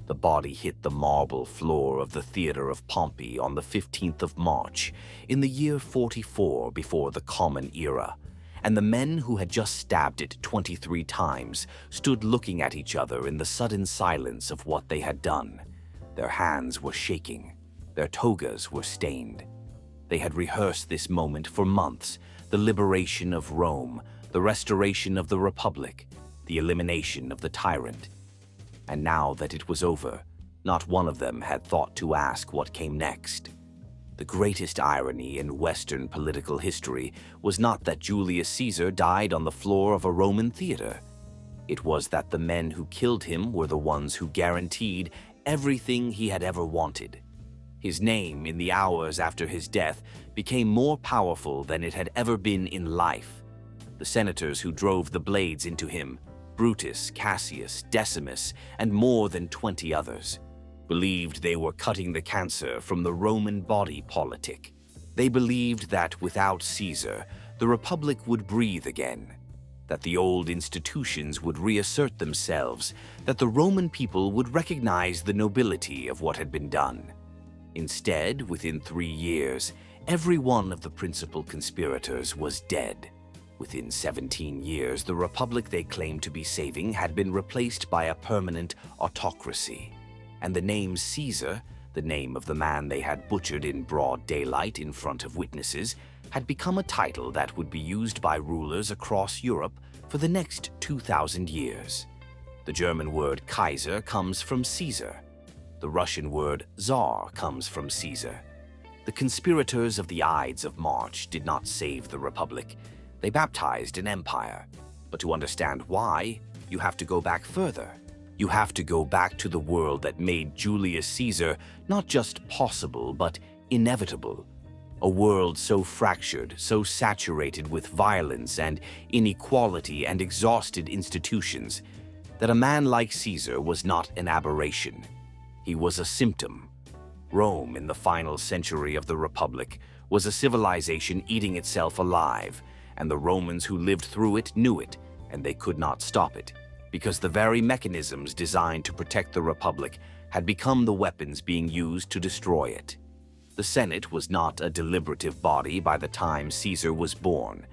The body hit the marble floor of the theater of Pompey on the 15th of March, in the year 44 before the Common Era, and the men who had just stabbed it 23 times stood looking at each other in the sudden silence of what they had done. Their hands were shaking. Their togas were stained. They had rehearsed this moment for months, the liberation of Rome, the restoration of the Republic, the elimination of the tyrant. And now that it was over, not one of them had thought to ask what came next. The greatest irony in Western political history was not that Julius Caesar died on the floor of a Roman theater. It was that the men who killed him were the ones who guaranteed everything he had ever wanted. His name, in the hours after his death, became more powerful than it had ever been in life. The senators who drove the blades into him, Brutus, Cassius, Decimus, and more than 20 others, believed they were cutting the cancer from the Roman body politic. They believed that without Caesar, the Republic would breathe again, that the old institutions would reassert themselves, that the Roman people would recognize the nobility of what had been done. Instead, within 3 years, every one of the principal conspirators was dead. Within 17 years, the Republic they claimed to be saving had been replaced by a permanent autocracy. And the name Caesar, the name of the man they had butchered in broad daylight in front of witnesses, had become a title that would be used by rulers across Europe for the next 2,000 years. The German word Kaiser comes from Caesar. The Russian word Tsar comes from Caesar. The conspirators of the Ides of March did not save the Republic. They baptized an empire. But to understand why, you have to go back further. You have to go back to the world that made Julius Caesar not just possible, but inevitable. A world so fractured, so saturated with violence and inequality and exhausted institutions, that a man like Caesar was not an aberration. He was a symptom. Rome, in the final century of the Republic, was a civilization eating itself alive, and the Romans who lived through it knew it, and they could not stop it, because the very mechanisms designed to protect the Republic had become the weapons being used to destroy it. The Senate was not a deliberative body by the time Caesar was born.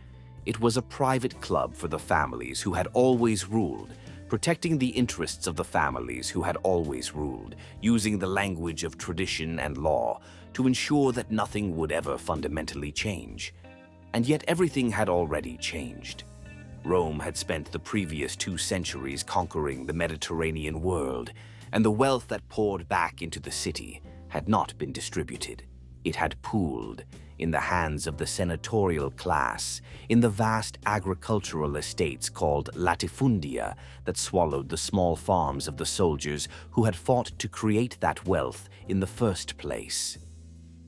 It was a private club for the families who had always ruled, protecting the interests of the families who had always ruled, using the language of tradition and law to ensure that nothing would ever fundamentally change. And yet everything had already changed. Rome had spent the previous 2 centuries conquering the Mediterranean world, and the wealth that poured back into the city had not been distributed. It had pooled in the hands of the senatorial class, in the vast agricultural estates called latifundia that swallowed the small farms of the soldiers who had fought to create that wealth in the first place.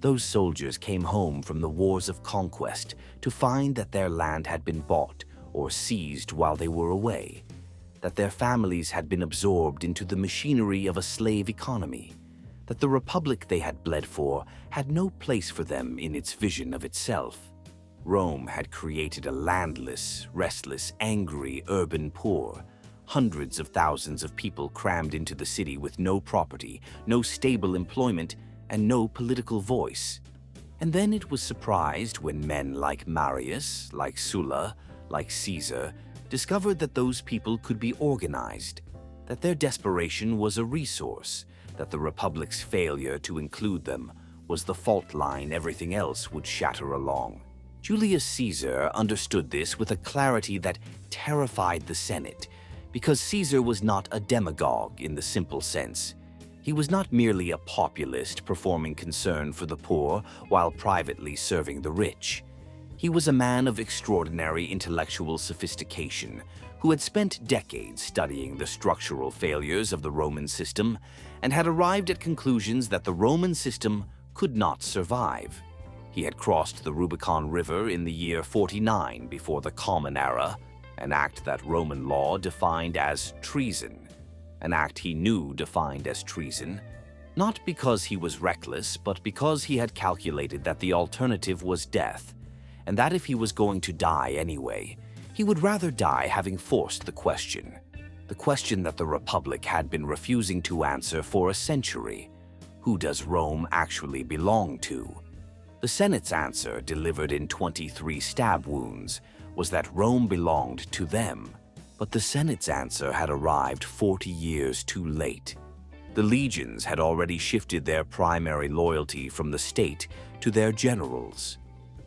Those soldiers came home from the wars of conquest to find that their land had been bought or seized while they were away, that their families had been absorbed into the machinery of a slave economy, that the Republic they had bled for had no place for them in its vision of itself. Rome had created a landless, restless, angry urban poor, hundreds of thousands of people crammed into the city with no property, no stable employment, and no political voice. And then it was surprised when men like Marius, like Sulla, like Caesar, discovered that those people could be organized, that their desperation was a resource, that the Republic's failure to include them was the fault line everything else would shatter along. Julius Caesar understood this with a clarity that terrified the Senate, because Caesar was not a demagogue in the simple sense. He was not merely a populist performing concern for the poor while privately serving the rich. He was a man of extraordinary intellectual sophistication who had spent decades studying the structural failures of the Roman system and had arrived at conclusions that the Roman system could not survive. He had crossed the Rubicon River in the year 49 before the Common Era, an act that Roman law defined as treason. An act he knew defined as treason, not because he was reckless, but because he had calculated that the alternative was death, and that if he was going to die anyway, he would rather die having forced the question. The question that the Republic had been refusing to answer for a century: who does Rome actually belong to? The Senate's answer, delivered in 23 stab wounds, was that Rome belonged to them. But the Senate's answer had arrived 40 years too late. The legions had already shifted their primary loyalty from the state to their generals.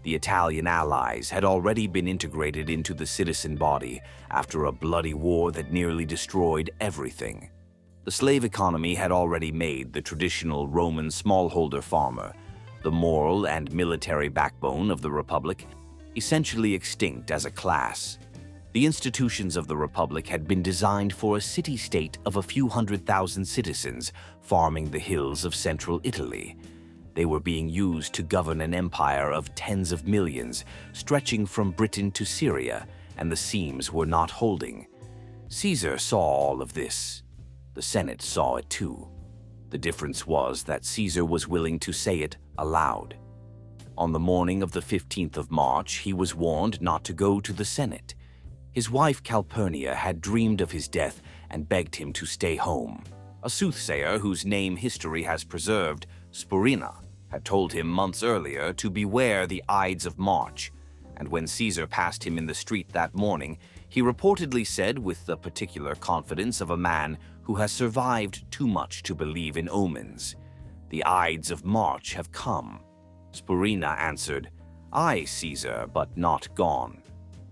The Italian allies had already been integrated into the citizen body after a bloody war that nearly destroyed everything. The slave economy had already made the traditional Roman smallholder farmer, the moral and military backbone of the Republic, essentially extinct as a class. The institutions of the Republic had been designed for a city-state of a few 100,000 citizens farming the hills of central Italy. They were being used to govern an empire of tens of millions, stretching from Britain to Syria, and the seams were not holding. Caesar saw all of this. The Senate saw it too. The difference was that Caesar was willing to say it aloud. On the morning of the 15th of March, he was warned not to go to the Senate. His wife Calpurnia had dreamed of his death and begged him to stay home. A soothsayer whose name history has preserved, Spurina, had told him months earlier to beware the Ides of March, and when Caesar passed him in the street that morning, he reportedly said with the particular confidence of a man who has survived too much to believe in omens, "The Ides of March have come." Spurina answered, "Aye, Caesar, but not gone."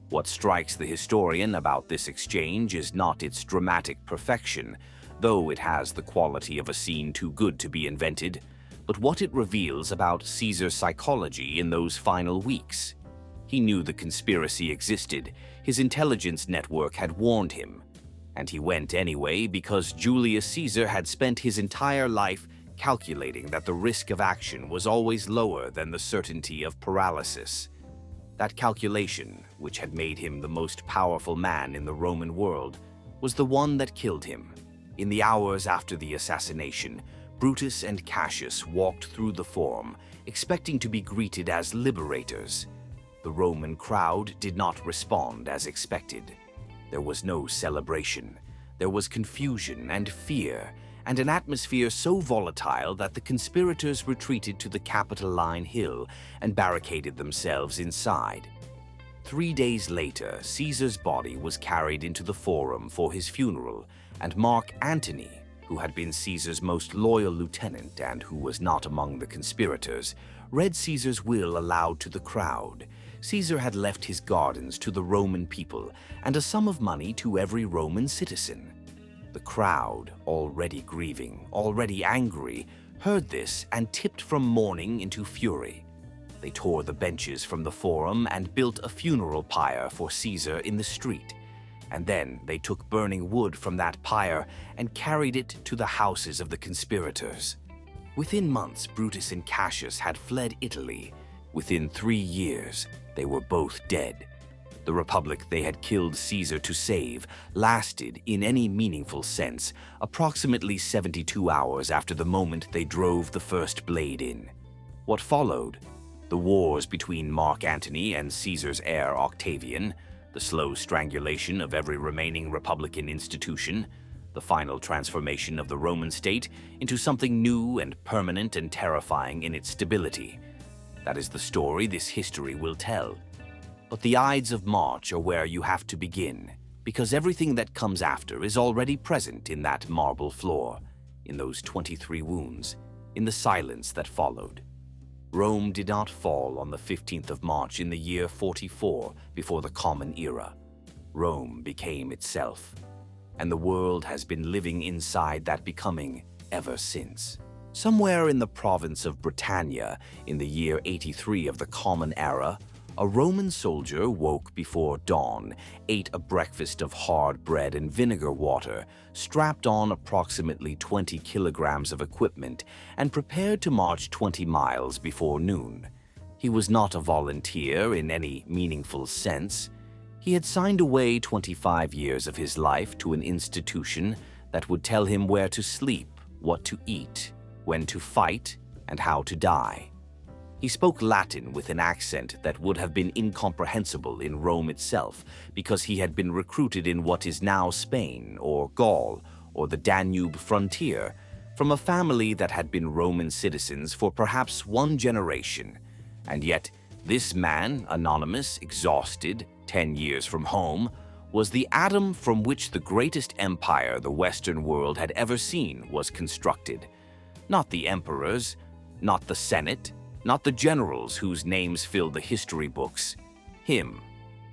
What strikes the historian about this exchange is not its dramatic perfection, though it has the quality of a scene too good to be invented, but what it reveals about Caesar's psychology in those final weeks. He knew the conspiracy existed, his intelligence network had warned him, and he went anyway because Julius Caesar had spent his entire life calculating that the risk of action was always lower than the certainty of paralysis. That calculation, which had made him the most powerful man in the Roman world, was the one that killed him. In the hours after the assassination, Brutus and Cassius walked through the Forum, expecting to be greeted as liberators. The Roman crowd did not respond as expected. There was no celebration. There was confusion and fear, and an atmosphere so volatile that the conspirators retreated to the Capitoline Hill and barricaded themselves inside. 3 days later, Caesar's body was carried into the Forum for his funeral, and Mark Antony, who had been Caesar's most loyal lieutenant and who was not among the conspirators, read Caesar's will aloud to the crowd. Caesar had left his gardens to the Roman people and a sum of money to every Roman citizen. The crowd, already grieving, already angry, heard this and tipped from mourning into fury. They tore the benches from the Forum and built a funeral pyre for Caesar in the street. And then they took burning wood from that pyre and carried it to the houses of the conspirators. Within months, Brutus and Cassius had fled Italy. Within 3 years, they were both dead. The Republic they had killed Caesar to save lasted, in any meaningful sense, approximately 72 hours after the moment they drove the first blade in. What followed? The wars between Mark Antony and Caesar's heir Octavian, the slow strangulation of every remaining Republican institution, the final transformation of the Roman state into something new and permanent and terrifying in its stability. That is the story this history will tell. But the Ides of March are where you have to begin, because everything that comes after is already present in that marble floor, in those 23 wounds, in the silence that followed. Rome did not fall on the 15th of March in the year 44 before the Common Era. Rome became itself, and the world has been living inside that becoming ever since. Somewhere in the province of Britannia, in the year 83 of the Common Era, a Roman soldier woke before dawn, ate a breakfast of hard bread and vinegar water, strapped on approximately 20 kilograms of equipment, and prepared to march 20 miles before noon. He was not a volunteer in any meaningful sense. He had signed away 25 years of his life to an institution that would tell him where to sleep, what to eat, when to fight, and how to die. He spoke Latin with an accent that would have been incomprehensible in Rome itself because he had been recruited in what is now Spain or Gaul or the Danube frontier from a family that had been Roman citizens for perhaps one generation. And yet, this man, anonymous, exhausted, 10 years from home, was the atom from which the greatest empire the Western world had ever seen was constructed. Not the emperors, not the Senate, not the generals whose names fill the history books. Him,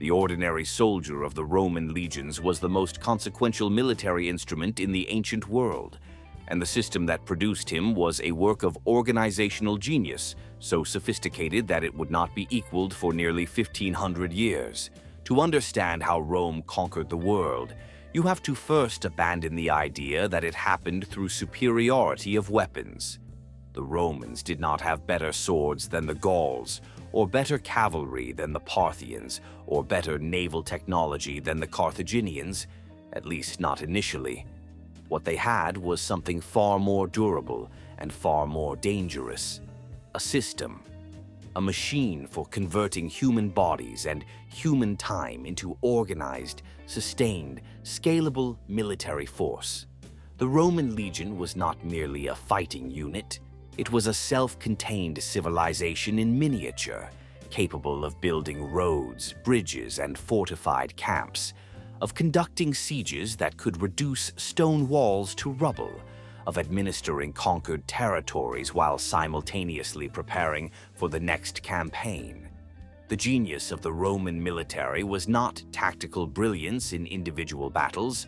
the ordinary soldier of the Roman legions, was the most consequential military instrument in the ancient world, and the system that produced him was a work of organizational genius, so sophisticated that it would not be equaled for nearly 1,500 years. To understand how Rome conquered the world, you have to first abandon the idea that it happened through superiority of weapons. The Romans did not have better swords than the Gauls, or better cavalry than the Parthians, or better naval technology than the Carthaginians, at least not initially. What they had was something far more durable and far more dangerous: a system, a machine for converting human bodies and human time into organized, sustained, scalable military force. The Roman legion was not merely a fighting unit. It was a self-contained civilization in miniature, capable of building roads, bridges, and fortified camps, of conducting sieges that could reduce stone walls to rubble, of administering conquered territories while simultaneously preparing for the next campaign. The genius of the Roman military was not tactical brilliance in individual battles,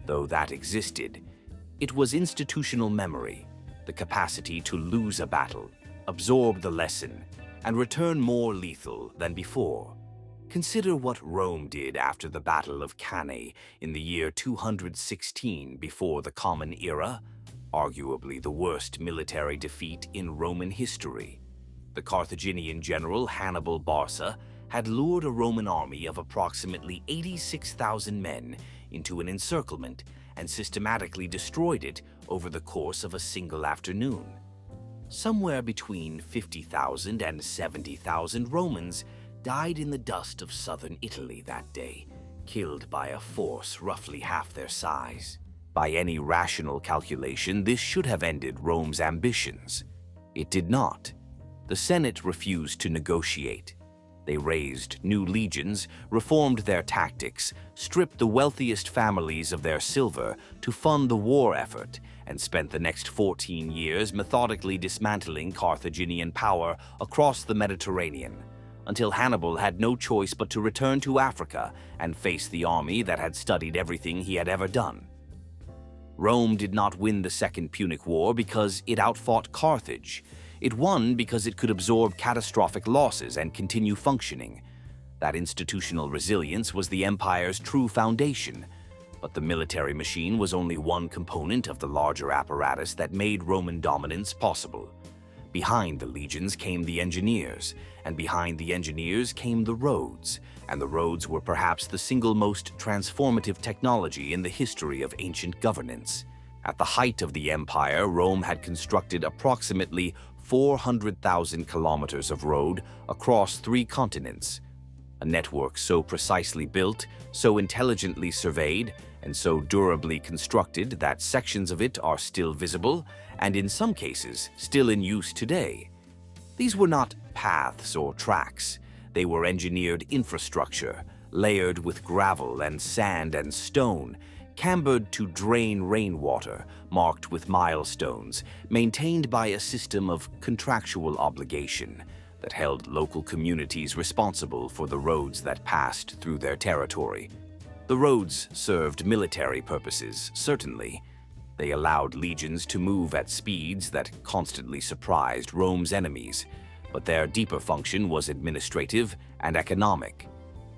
though that existed. It was institutional memory, the capacity to lose a battle, absorb the lesson, and return more lethal than before. Consider what Rome did after the Battle of Cannae in the year 216 before the Common Era, arguably the worst military defeat in Roman history. The Carthaginian general Hannibal Barca had lured a Roman army of approximately 86,000 men into an encirclement and systematically destroyed it over the course of a single afternoon. Somewhere between 50,000 and 70,000 Romans died in the dust of southern Italy that day, killed by a force roughly half their size. By any rational calculation, this should have ended Rome's ambitions. It did not. The Senate refused to negotiate. They raised new legions, reformed their tactics, stripped the wealthiest families of their silver to fund the war effort, and spent the next 14 years methodically dismantling Carthaginian power across the Mediterranean, until Hannibal had no choice but to return to Africa and face the army that had studied everything he had ever done. Rome did not win the Second Punic War because it outfought Carthage. It won because it could absorb catastrophic losses and continue functioning. That institutional resilience was the empire's true foundation, but the military machine was only one component of the larger apparatus that made Roman dominance possible. Behind the legions came the engineers, and behind the engineers came the roads, and the roads were perhaps the single most transformative technology in the history of ancient governance. At the height of the empire, Rome had constructed approximately 400,000 kilometers of road across 3 continents, a network so precisely built, so intelligently surveyed, and so durably constructed that sections of it are still visible and in some cases still in use today. These were not paths or tracks. They were engineered infrastructure, layered with gravel and sand and stone, cambered to drain rainwater, marked with milestones, maintained by a system of contractual obligation that held local communities responsible for the roads that passed through their territory. The roads served military purposes, certainly. They allowed legions to move at speeds that constantly surprised Rome's enemies, but their deeper function was administrative and economic.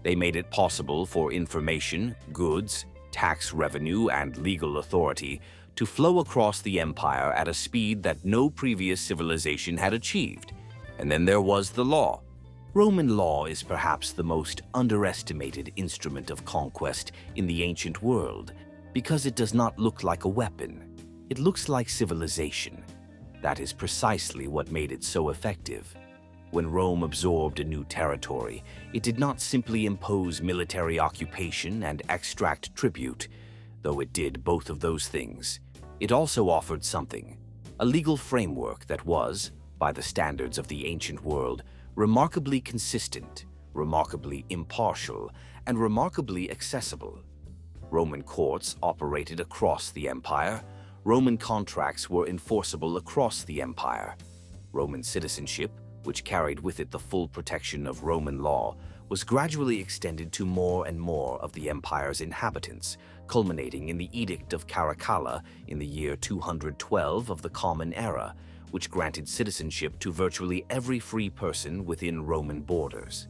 They made it possible for information, goods, tax revenue, and legal authority to flow across the empire at a speed that no previous civilization had achieved. And then there was the law. Roman law is perhaps the most underestimated instrument of conquest in the ancient world because it does not look like a weapon. It looks like civilization. That is precisely what made it so effective. When Rome absorbed a new territory, it did not simply impose military occupation and extract tribute, though it did both of those things. It also offered something, a legal framework that was, by the standards of the ancient world, remarkably consistent, remarkably impartial, and remarkably accessible. Roman courts operated across the empire. Roman contracts were enforceable across the empire. Roman citizenship, which carried with it the full protection of Roman law, was gradually extended to more and more of the empire's inhabitants, culminating in the Edict of Caracalla in the year 212 of the Common Era, which granted citizenship to virtually every free person within Roman borders.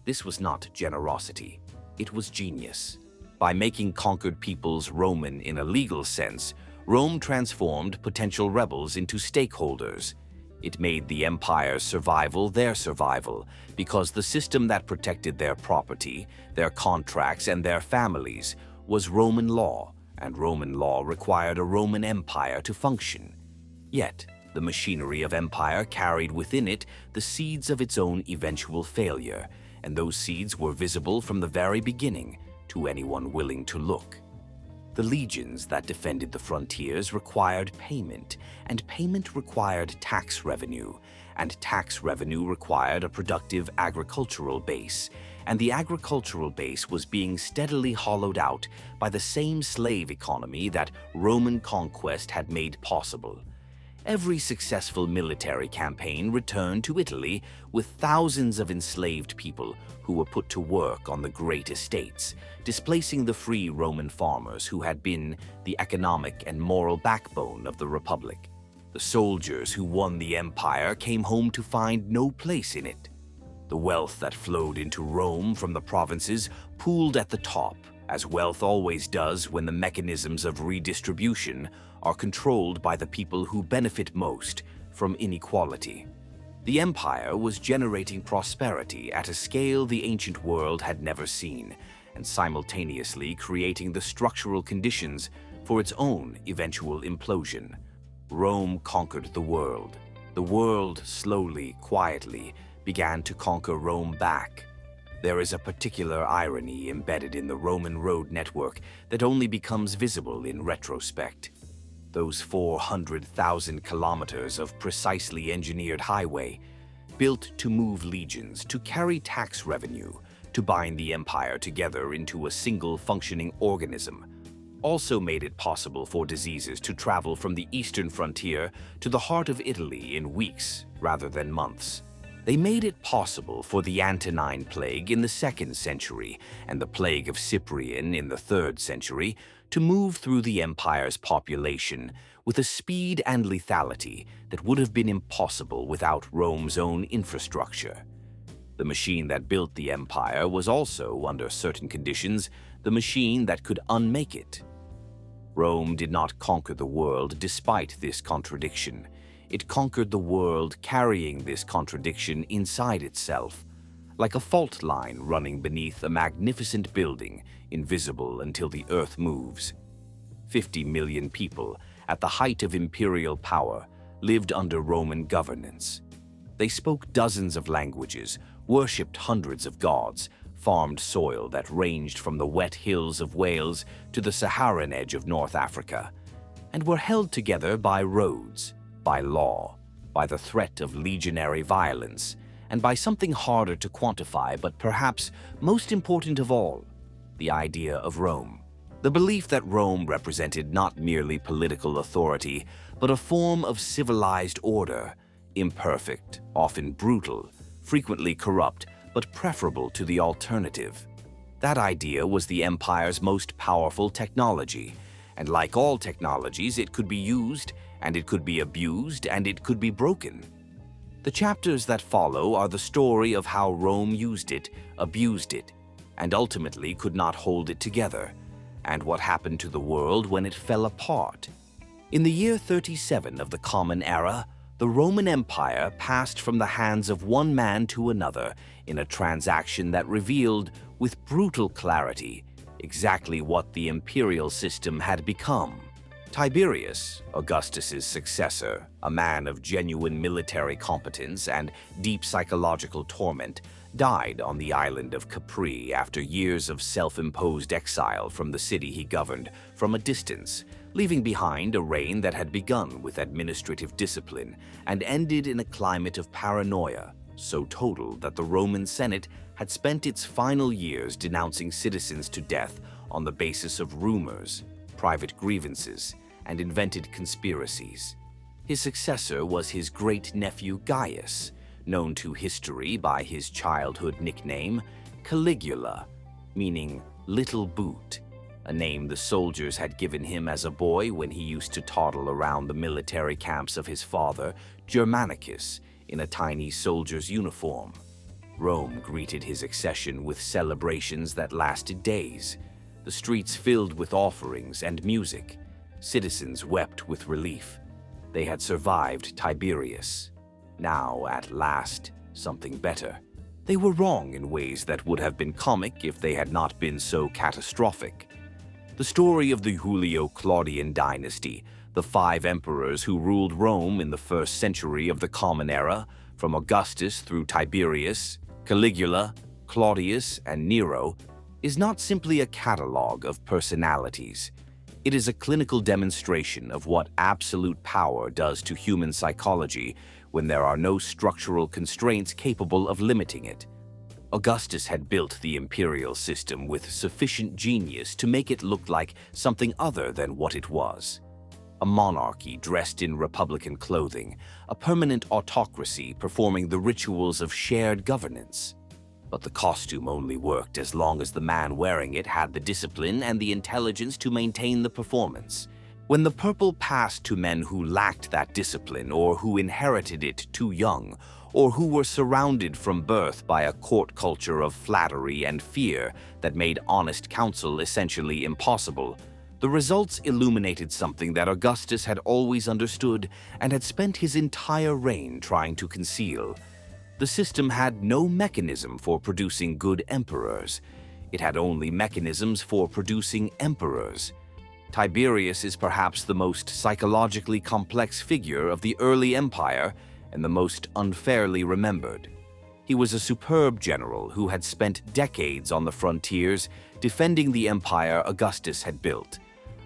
This was not generosity, it was genius. By making conquered peoples Roman in a legal sense, Rome transformed potential rebels into stakeholders. It made the empire's survival their survival, because the system that protected their property, their contracts, and their families was Roman law, and Roman law required a Roman empire to function. Yet, the machinery of empire carried within it the seeds of its own eventual failure, and those seeds were visible from the very beginning to anyone willing to look. The legions that defended the frontiers required payment, and payment required tax revenue, and tax revenue required a productive agricultural base, and the agricultural base was being steadily hollowed out by the same slave economy that Roman conquest had made possible. Every successful military campaign returned to Italy with thousands of enslaved people who were put to work on the great estates, displacing the free Roman farmers who had been the economic and moral backbone of the Republic. The soldiers who won the empire came home to find no place in it. The wealth that flowed into Rome from the provinces pooled at the top, as wealth always does when the mechanisms of redistribution are controlled by the people who benefit most from inequality. The empire was generating prosperity at a scale the ancient world had never seen, and simultaneously creating the structural conditions for its own eventual implosion. Rome conquered the world. The world, slowly, quietly, began to conquer Rome back. There is a particular irony embedded in the Roman road network that only becomes visible in retrospect. Those 400,000 kilometers of precisely engineered highway, built to move legions, to carry tax revenue, to bind the empire together into a single functioning organism, also made it possible for diseases to travel from the eastern frontier to the heart of Italy in weeks rather than months. They made it possible for the Antonine Plague in the 2nd century and the Plague of Cyprian in the 3rd century to move through the empire's population with a speed and lethality that would have been impossible without Rome's own infrastructure. The machine that built the empire was also, under certain conditions, the machine that could unmake it. Rome did not conquer the world despite this contradiction. It conquered the world carrying this contradiction inside itself, like a fault line running beneath a magnificent building, invisible until the earth moves. 50 million people, at the height of imperial power, lived under Roman governance. They spoke dozens of languages, worshipped hundreds of gods, farmed soil that ranged from the wet hills of Wales to the Saharan edge of North Africa, and were held together by roads, by law, by the threat of legionary violence, and by something harder to quantify, but perhaps most important of all, the idea of Rome. The belief that Rome represented not merely political authority, but a form of civilized order, imperfect, often brutal, frequently corrupt, but preferable to the alternative. That idea was the empire's most powerful technology, and like all technologies, it could be used, and it could be abused, and it could be broken. The chapters that follow are the story of how Rome used it, abused it, and ultimately could not hold it together, and what happened to the world when it fell apart. In the year 37 of the Common Era, the Roman Empire passed from the hands of one man to another in a transaction that revealed, with brutal clarity, exactly what the imperial system had become. Tiberius, Augustus's successor, a man of genuine military competence and deep psychological torment, died on the island of Capri after years of self-imposed exile from the city he governed from a distance, leaving behind a reign that had begun with administrative discipline and ended in a climate of paranoia, so total that the Roman Senate had spent its final years denouncing citizens to death on the basis of rumors, private grievances, and invented conspiracies. His successor was his great-nephew Gaius, known to history by his childhood nickname Caligula, meaning little boot, a name the soldiers had given him as a boy when he used to toddle around the military camps of his father, Germanicus, in a tiny soldier's uniform. Rome greeted his accession with celebrations that lasted days, the streets filled with offerings and music. Citizens wept with relief. They had survived Tiberius. Now, at last, something better. They were wrong in ways that would have been comic if they had not been so catastrophic. The story of the Julio-Claudian dynasty, the 5 emperors who ruled Rome in the 1st century of the Common Era, from Augustus through Tiberius, Caligula, Claudius, and Nero, is not simply a catalogue of personalities. It is a clinical demonstration of what absolute power does to human psychology when there are no structural constraints capable of limiting it. Augustus had built the imperial system with sufficient genius to make it look like something other than what it was. A monarchy dressed in republican clothing, a permanent autocracy performing the rituals of shared governance. But the costume only worked as long as the man wearing it had the discipline and the intelligence to maintain the performance. When the purple passed to men who lacked that discipline or who inherited it too young, or who were surrounded from birth by a court culture of flattery and fear that made honest counsel essentially impossible, the results illuminated something that Augustus had always understood and had spent his entire reign trying to conceal. The system had no mechanism for producing good emperors. It had only mechanisms for producing emperors. Tiberius is perhaps the most psychologically complex figure of the early empire and the most unfairly remembered. He was a superb general who had spent decades on the frontiers defending the empire Augustus had built,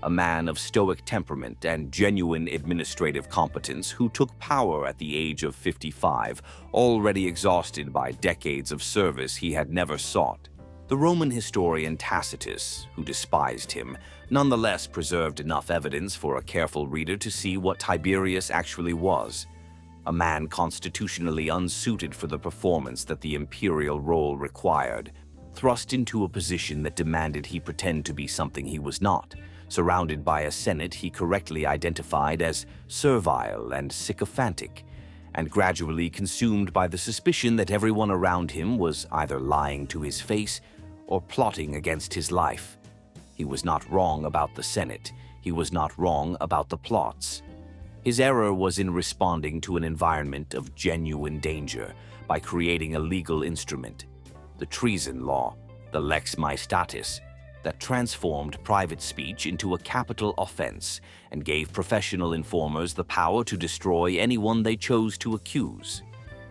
a man of stoic temperament and genuine administrative competence who took power at the age of 55, already exhausted by decades of service he had never sought. The Roman historian Tacitus, who despised him, nonetheless preserved enough evidence for a careful reader to see what Tiberius actually was: a man constitutionally unsuited for the performance that the imperial role required, thrust into a position that demanded he pretend to be something he was not, surrounded by a Senate he correctly identified as servile and sycophantic, and gradually consumed by the suspicion that everyone around him was either lying to his face or plotting against his life. He was not wrong about the Senate. He was not wrong about the plots. His error was in responding to an environment of genuine danger by creating a legal instrument, the treason law, the lex maestatis, that transformed private speech into a capital offense and gave professional informers the power to destroy anyone they chose to accuse.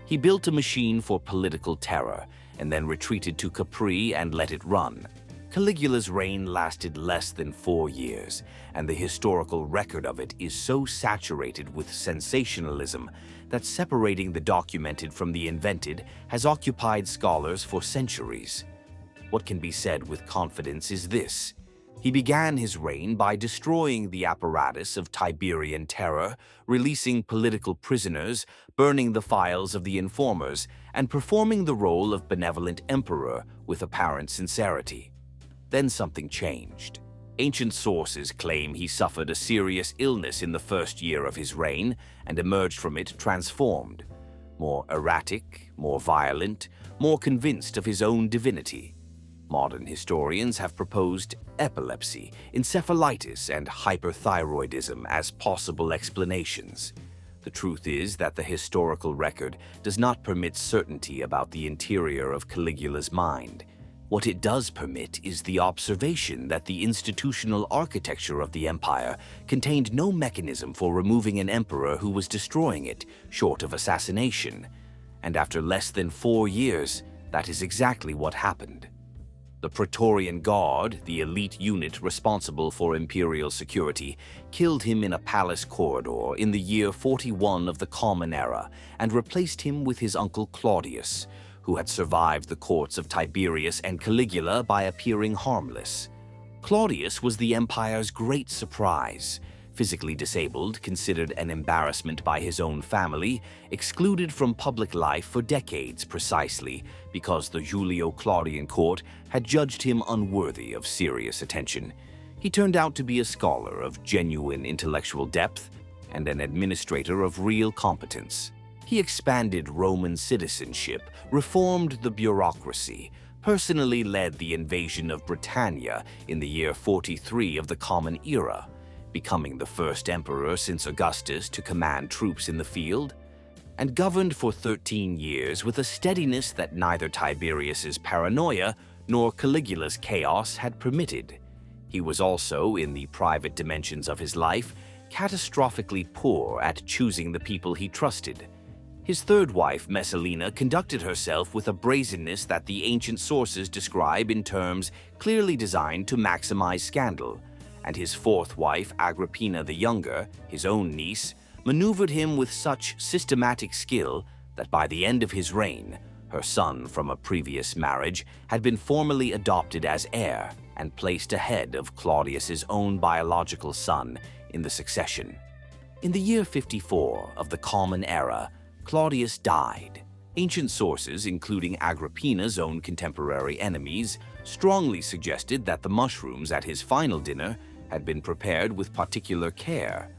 He built a machine for political terror and then retreated to Capri and let it run. Caligula's reign lasted less than 4 years, and the historical record of it is so saturated with sensationalism that separating the documented from the invented has occupied scholars for centuries. What can be said with confidence is this: he began his reign by destroying the apparatus of Tiberian terror, releasing political prisoners, burning the files of the informers, and performing the role of benevolent emperor with apparent sincerity. Then something changed. Ancient sources claim he suffered a serious illness in the first year of his reign and emerged from it transformed, more erratic, more violent, more convinced of his own divinity. Modern historians have proposed epilepsy, encephalitis, and hyperthyroidism as possible explanations. The truth is that the historical record does not permit certainty about the interior of Caligula's mind. What it does permit is the observation that the institutional architecture of the empire contained no mechanism for removing an emperor who was destroying it, short of assassination. And after less than 4 years, that is exactly what happened. The Praetorian Guard, the elite unit responsible for imperial security, killed him in a palace corridor in the year 41 of the Common Era and replaced him with his uncle Claudius, who had survived the courts of Tiberius and Caligula by appearing harmless. Claudius was the empire's great surprise. Physically disabled, considered an embarrassment by his own family, excluded from public life for decades precisely because the Julio-Claudian court had judged him unworthy of serious attention. He turned out to be a scholar of genuine intellectual depth and an administrator of real competence. He expanded Roman citizenship, reformed the bureaucracy, personally led the invasion of Britannia in the year 43 of the Common Era, becoming the first emperor since Augustus to command troops in the field, and governed for 13 years with a steadiness that neither Tiberius's paranoia nor Caligula's chaos had permitted. He was also, in the private dimensions of his life, catastrophically poor at choosing the people he trusted. His third wife, Messalina, conducted herself with a brazenness that the ancient sources describe in terms clearly designed to maximize scandal, and his fourth wife, Agrippina the Younger, his own niece, maneuvered him with such systematic skill that by the end of his reign, her son from a previous marriage had been formally adopted as heir and placed ahead of Claudius's own biological son in the succession. In the year 54 of the Common Era, Claudius died. Ancient sources, including Agrippina's own contemporary enemies, strongly suggested that the mushrooms at his final dinner had been prepared with particular care.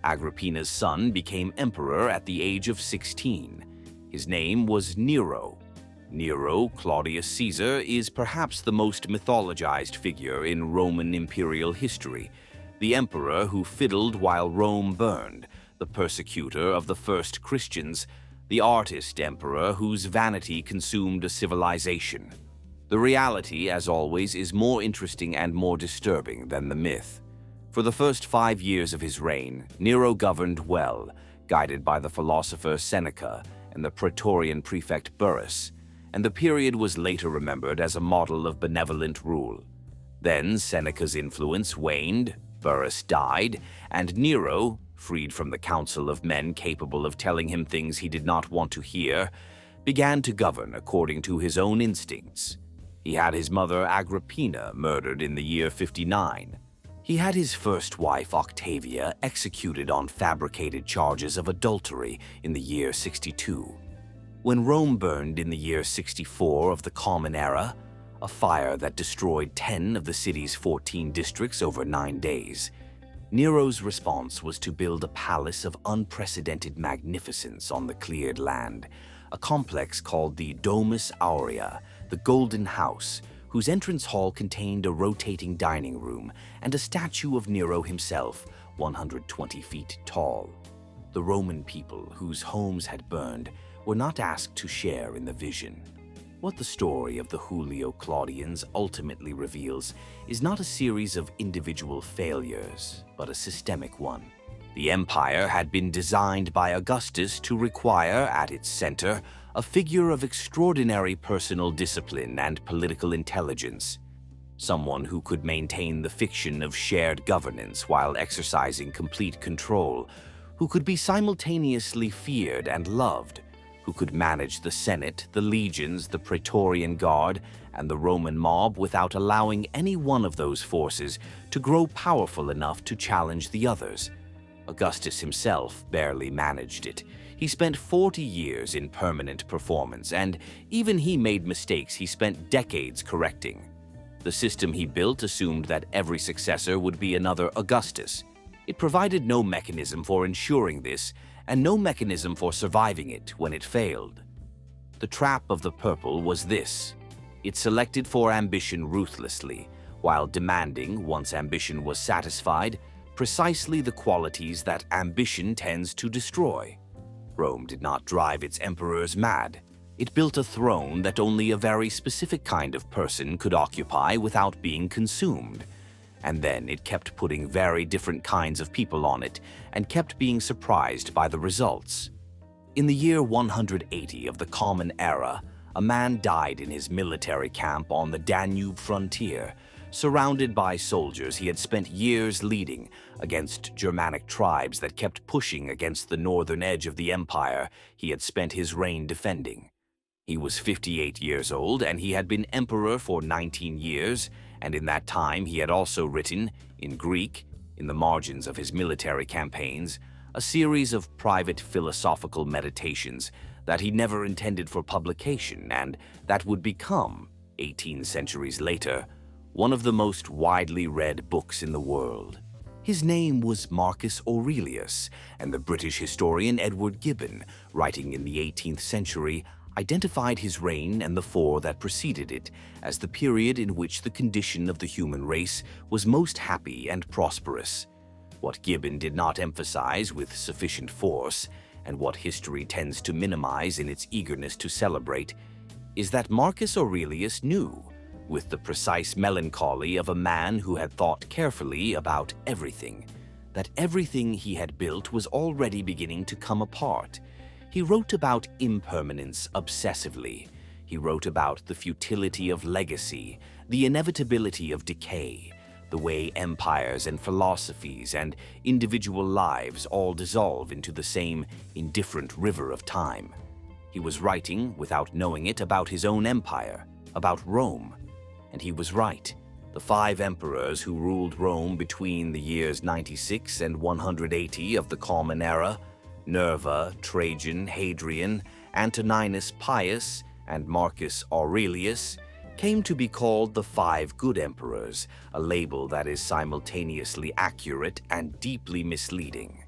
Agrippina's son became emperor at the age of 16. His name was Nero. Nero Claudius Caesar is perhaps the most mythologized figure in Roman imperial history, the emperor who fiddled while Rome burned, the persecutor of the first Christians, the artist emperor whose vanity consumed a civilization. The reality, as always, is more interesting and more disturbing than the myth. For the first 5 years of his reign, Nero governed well, guided by the philosopher Seneca and the Praetorian prefect Burrus, and the period was later remembered as a model of benevolent rule. Then Seneca's influence waned, Burrus died, and Nero, freed from the council of men capable of telling him things he did not want to hear, began to govern according to his own instincts. He had his mother Agrippina murdered in the year 59. He had his first wife Octavia executed on fabricated charges of adultery in the year 62. When Rome burned in the year 64 of the Common Era, a fire that destroyed 10 of the city's 14 districts over 9 days, Nero's response was to build a palace of unprecedented magnificence on the cleared land, a complex called the Domus Aurea, the Golden House, whose entrance hall contained a rotating dining room and a statue of Nero himself, 120 feet tall. The Roman people, whose homes had burned, were not asked to share in the vision. What the story of the Julio-Claudians ultimately reveals is not a series of individual failures, but a systemic one. The empire had been designed by Augustus to require, at its center, a figure of extraordinary personal discipline and political intelligence, someone who could maintain the fiction of shared governance while exercising complete control, who could be simultaneously feared and loved, who could manage the Senate, the legions, the Praetorian Guard, and the Roman mob without allowing any one of those forces to grow powerful enough to challenge the others. Augustus himself barely managed it. He spent 40 years in permanent performance, and even he made mistakes he spent decades correcting. The system he built assumed that every successor would be another Augustus. It provided no mechanism for ensuring this, and no mechanism for surviving it when it failed. The trap of the purple was this: it selected for ambition ruthlessly, while demanding, once ambition was satisfied, precisely the qualities that ambition tends to destroy. Rome did not drive its emperors mad. It built a throne that only a very specific kind of person could occupy without being consumed. And then it kept putting very different kinds of people on it and kept being surprised by the results. In the year 180 of the Common Era, a man died in his military camp on the Danube frontier, surrounded by soldiers he had spent years leading against Germanic tribes that kept pushing against the northern edge of the empire he had spent his reign defending. He was 58 years old, and he had been emperor for 19 years, and in that time he had also written, in Greek, in the margins of his military campaigns, a series of private philosophical meditations that he never intended for publication and that would become, 18 centuries later, one of the most widely read books in the world. His name was Marcus Aurelius, and the British historian Edward Gibbon, writing in the 18th century, identified his reign and the four that preceded it as the period in which the condition of the human race was most happy and prosperous. What Gibbon did not emphasize with sufficient force, and what history tends to minimize in its eagerness to celebrate, is that Marcus Aurelius knew, with the precise melancholy of a man who had thought carefully about everything, that everything he had built was already beginning to come apart. He wrote about impermanence obsessively. He wrote about the futility of legacy, the inevitability of decay, the way empires and philosophies and individual lives all dissolve into the same indifferent river of time. He was writing, without knowing it, about his own empire, about Rome. And he was right. The 5 emperors who ruled Rome between the years 96 and 180 of the Common Era, Nerva, Trajan, Hadrian, Antoninus Pius, and Marcus Aurelius, came to be called the 5 good emperors, a label that is simultaneously accurate and deeply misleading.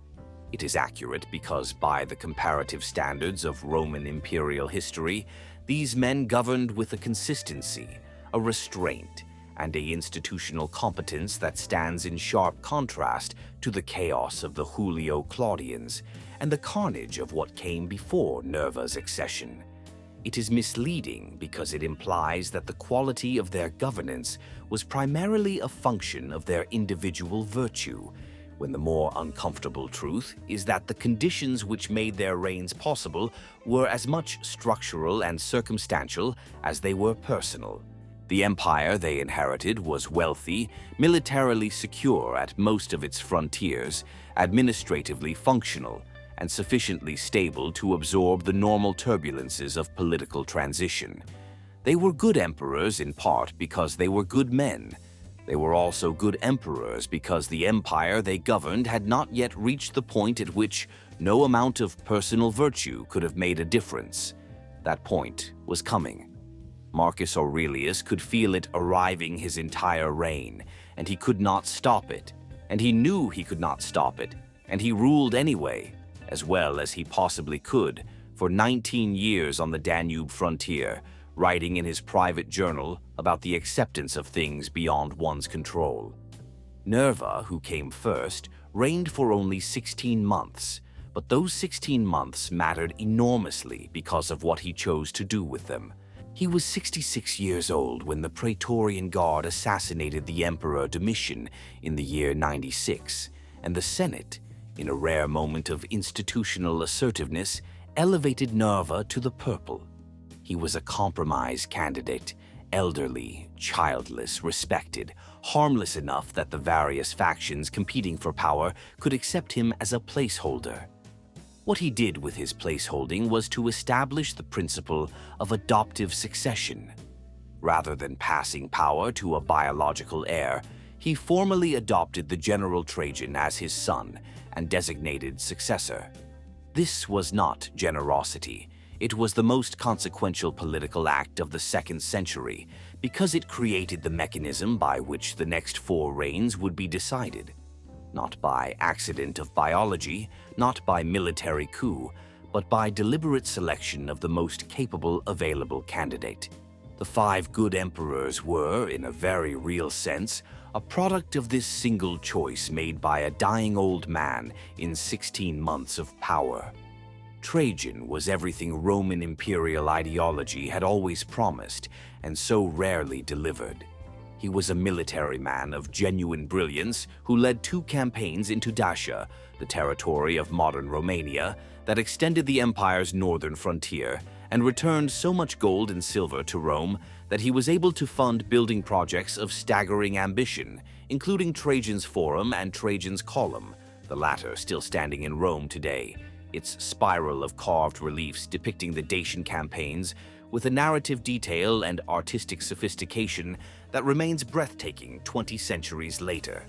It is accurate because, by the comparative standards of Roman imperial history, these men governed with a consistency, a restraint, and an institutional competence that stands in sharp contrast to the chaos of the Julio-Claudians and the carnage of what came before Nerva's accession. It is misleading because it implies that the quality of their governance was primarily a function of their individual virtue, when the more uncomfortable truth is that the conditions which made their reigns possible were as much structural and circumstantial as they were personal. The empire they inherited was wealthy, militarily secure at most of its frontiers, administratively functional, and sufficiently stable to absorb the normal turbulences of political transition. They were good emperors in part because they were good men. They were also good emperors because the empire they governed had not yet reached the point at which no amount of personal virtue could have made a difference. That point was coming. Marcus Aurelius could feel it arriving his entire reign, and he could not stop it. And he knew he could not stop it, and he ruled anyway, as well as he possibly could, for 19 years on the Danube frontier, writing in his private journal about the acceptance of things beyond one's control. Nerva, who came first, reigned for only 16 months, but those 16 months mattered enormously because of what he chose to do with them. He was 66 years old when the Praetorian Guard assassinated the Emperor Domitian in the year 96, and the Senate, in a rare moment of institutional assertiveness, elevated Nerva to the purple. He was a compromise candidate, elderly, childless, respected, harmless enough that the various factions competing for power could accept him as a placeholder. What he did with his placeholding was to establish the principle of adoptive succession. Rather than passing power to a biological heir, he formally adopted the General Trajan as his son and designated successor. This was not generosity. It was the most consequential political act of the 2nd century because it created the mechanism by which the next 4 reigns would be decided. Not by accident of biology, not by military coup, but by deliberate selection of the most capable available candidate. The 5 good emperors were, in a very real sense, a product of this single choice made by a dying old man in 16 months of power. Trajan was everything Roman imperial ideology had always promised and so rarely delivered. He was a military man of genuine brilliance who led 2 campaigns into Dacia, the territory of modern Romania, that extended the empire's northern frontier, and returned so much gold and silver to Rome that he was able to fund building projects of staggering ambition, including Trajan's Forum and Trajan's Column, the latter still standing in Rome today, its spiral of carved reliefs depicting the Dacian campaigns with a narrative detail and artistic sophistication that remains breathtaking 20 centuries later.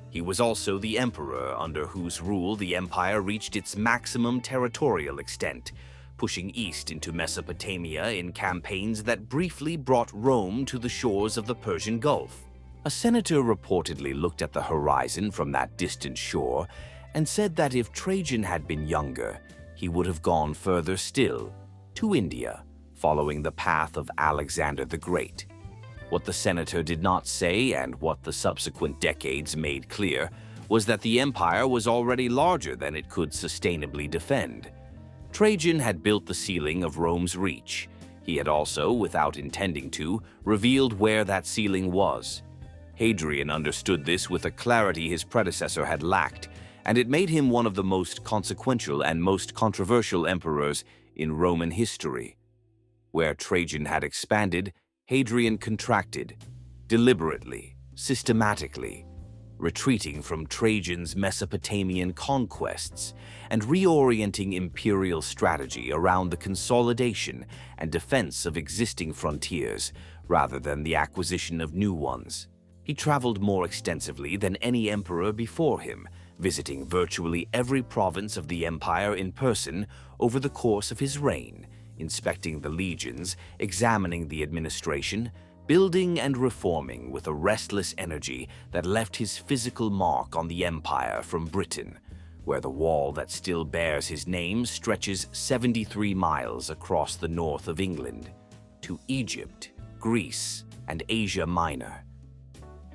He was also the emperor under whose rule the empire reached its maximum territorial extent, pushing east into Mesopotamia in campaigns that briefly brought Rome to the shores of the Persian Gulf. A senator reportedly looked at the horizon from that distant shore and said that if Trajan had been younger, he would have gone further still, to India, following the path of Alexander the Great. What the senator did not say, and what the subsequent decades made clear, was that the empire was already larger than it could sustainably defend. Trajan had built the ceiling of Rome's reach. He had also, without intending to, revealed where that ceiling was. Hadrian understood this with a clarity his predecessor had lacked, and it made him one of the most consequential and most controversial emperors in Roman history. Where Trajan had expanded, Hadrian contracted, deliberately, systematically, retreating from Trajan's Mesopotamian conquests and reorienting imperial strategy around the consolidation and defense of existing frontiers rather than the acquisition of new ones. He traveled more extensively than any emperor before him, visiting virtually every province of the empire in person over the course of his reign, inspecting the legions, examining the administration, building and reforming with a restless energy that left his physical mark on the empire from Britain, where the wall that still bears his name stretches 73 miles across the north of England, to Egypt, Greece, and Asia Minor.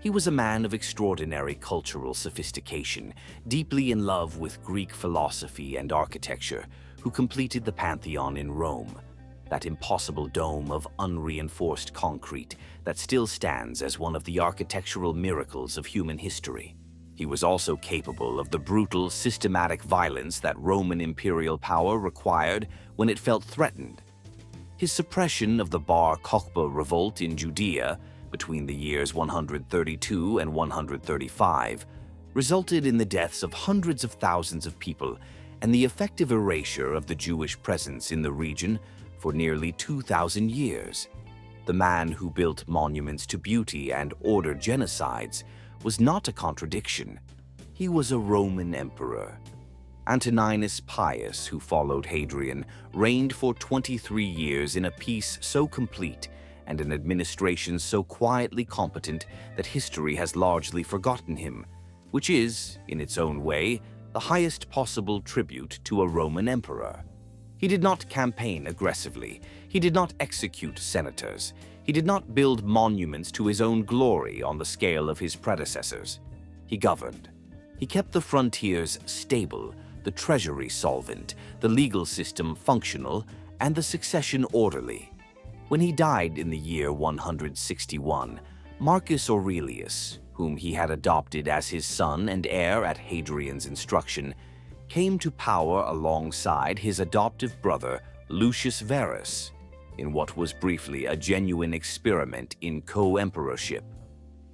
He was a man of extraordinary cultural sophistication, deeply in love with Greek philosophy and architecture, who completed the Pantheon in Rome, that impossible dome of unreinforced concrete that still stands as one of the architectural miracles of human history. He was also capable of the brutal, systematic violence that Roman imperial power required when it felt threatened. His suppression of the Bar Kokhba revolt in Judea between the years 132 and 135 resulted in the deaths of hundreds of thousands of people and the effective erasure of the Jewish presence in the region for nearly 2,000 years. The man who built monuments to beauty and ordered genocides was not a contradiction. He was a Roman emperor. Antoninus Pius, who followed Hadrian, reigned for 23 years in a peace so complete and an administration so quietly competent that history has largely forgotten him, which is, in its own way, the highest possible tribute to a Roman emperor. He did not campaign aggressively. He did not execute senators. He did not build monuments to his own glory on the scale of his predecessors. He governed. He kept the frontiers stable, the treasury solvent, the legal system functional, and the succession orderly. When he died in the year 161, Marcus Aurelius, whom he had adopted as his son and heir at Hadrian's instruction, came to power alongside his adoptive brother Lucius Verus, in what was briefly a genuine experiment in co-emperorship.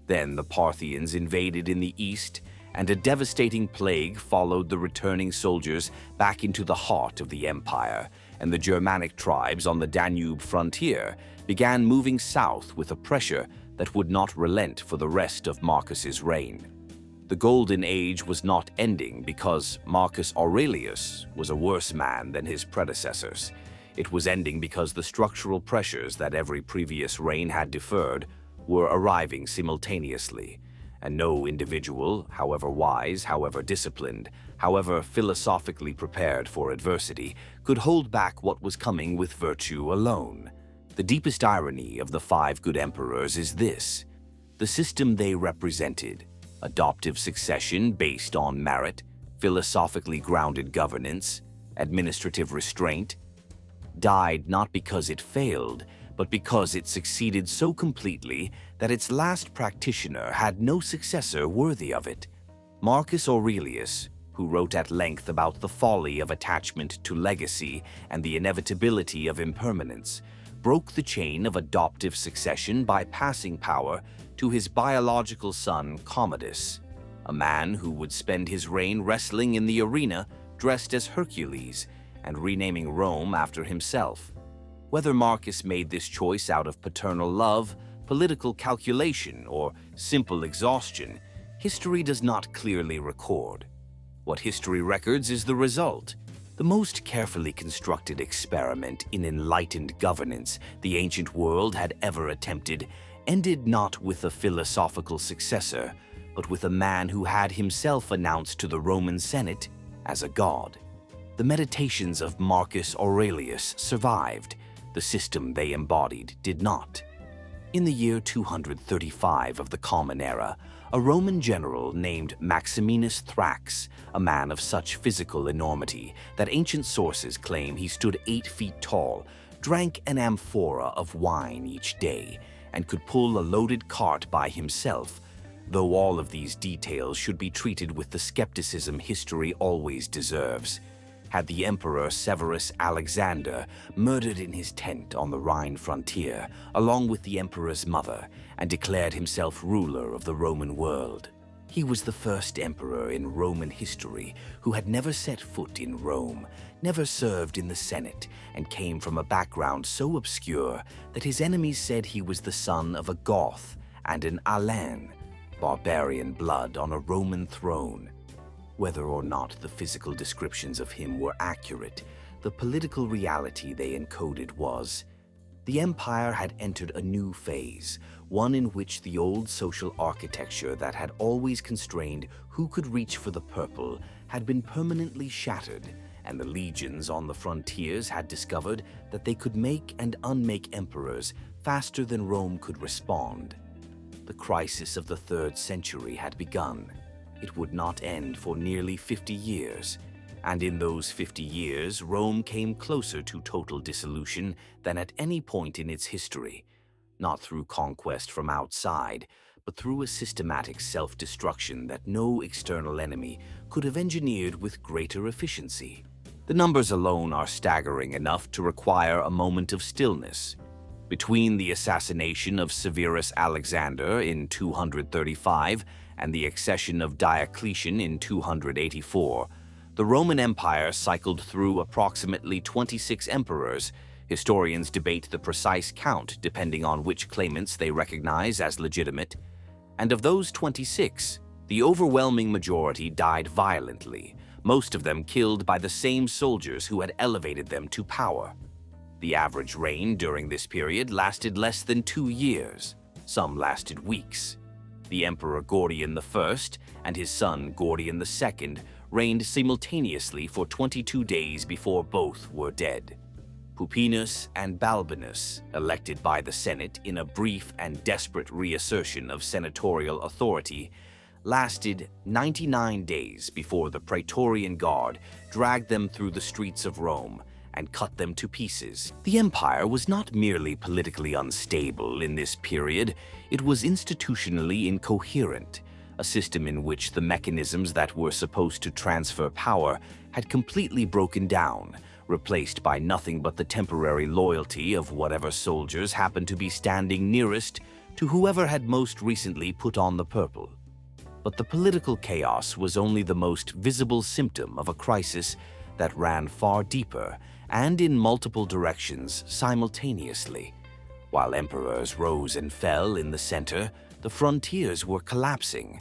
Then the Parthians invaded in the east, and a devastating plague followed the returning soldiers back into the heart of the empire, and the Germanic tribes on the Danube frontier began moving south with a pressure that would not relent for the rest of Marcus's reign. The Golden Age was not ending because Marcus Aurelius was a worse man than his predecessors. It was ending because the structural pressures that every previous reign had deferred were arriving simultaneously, and no individual, however wise, however disciplined, however philosophically prepared for adversity, could hold back what was coming with virtue alone. The deepest irony of the 5 good emperors is this: the system they represented, adoptive succession based on merit, philosophically grounded governance, administrative restraint, died not because it failed, but because it succeeded so completely that its last practitioner had no successor worthy of it. Marcus Aurelius, who wrote at length about the folly of attachment to legacy and the inevitability of impermanence, broke the chain of adoptive succession by passing power to his biological son Commodus, a man who would spend his reign wrestling in the arena dressed as Hercules and renaming Rome after himself. Whether Marcus made this choice out of paternal love, political calculation, or simple exhaustion, history does not clearly record. What history records is the result. The most carefully constructed experiment in enlightened governance the ancient world had ever attempted ended not with a philosophical successor, but with a man who had himself announced to the Roman Senate as a god. The meditations of Marcus Aurelius survived. The system they embodied did not. In the year 235 of the Common Era, a Roman general named Maximinus Thrax, a man of such physical enormity that ancient sources claim he stood 8 feet tall, drank an amphora of wine each day, and could pull a loaded cart by himself, though all of these details should be treated with the skepticism history always deserves. Had the Emperor Severus Alexander murdered in his tent on the Rhine frontier, along with the Emperor's mother, and declared himself ruler of the Roman world. He was the first emperor in Roman history who had never set foot in Rome, never served in the Senate, and came from a background so obscure that his enemies said he was the son of a Goth and an Alan, barbarian blood on a Roman throne. Whether or not the physical descriptions of him were accurate, the political reality they encoded was. The empire had entered a new phase, one in which the old social architecture that had always constrained who could reach for the purple had been permanently shattered, and the legions on the frontiers had discovered that they could make and unmake emperors faster than Rome could respond. The crisis of the 3rd century had begun. It would not end for nearly 50 years, and in those 50 years, Rome came closer to total dissolution than at any point in its history, not through conquest from outside, but through a systematic self-destruction that no external enemy could have engineered with greater efficiency. The numbers alone are staggering enough to require a moment of stillness. Between the assassination of Severus Alexander in 235 and the accession of Diocletian in 284, the Roman Empire cycled through approximately 26 emperors. Historians debate the precise count depending on which claimants they recognize as legitimate. And of those 26, the overwhelming majority died violently, most of them killed by the same soldiers who had elevated them to power. The average reign during this period lasted less than 2 years. Some lasted weeks. The Emperor Gordian I and his son Gordian II reigned simultaneously for 22 days before both were dead. Pupienus and Balbinus, elected by the Senate in a brief and desperate reassertion of senatorial authority, lasted 99 days before the Praetorian Guard dragged them through the streets of Rome and cut them to pieces. The empire was not merely politically unstable in this period, it was institutionally incoherent, a system in which the mechanisms that were supposed to transfer power had completely broken down, replaced by nothing but the temporary loyalty of whatever soldiers happened to be standing nearest to whoever had most recently put on the purple. But the political chaos was only the most visible symptom of a crisis that ran far deeper and in multiple directions simultaneously. While emperors rose and fell in the center, the frontiers were collapsing.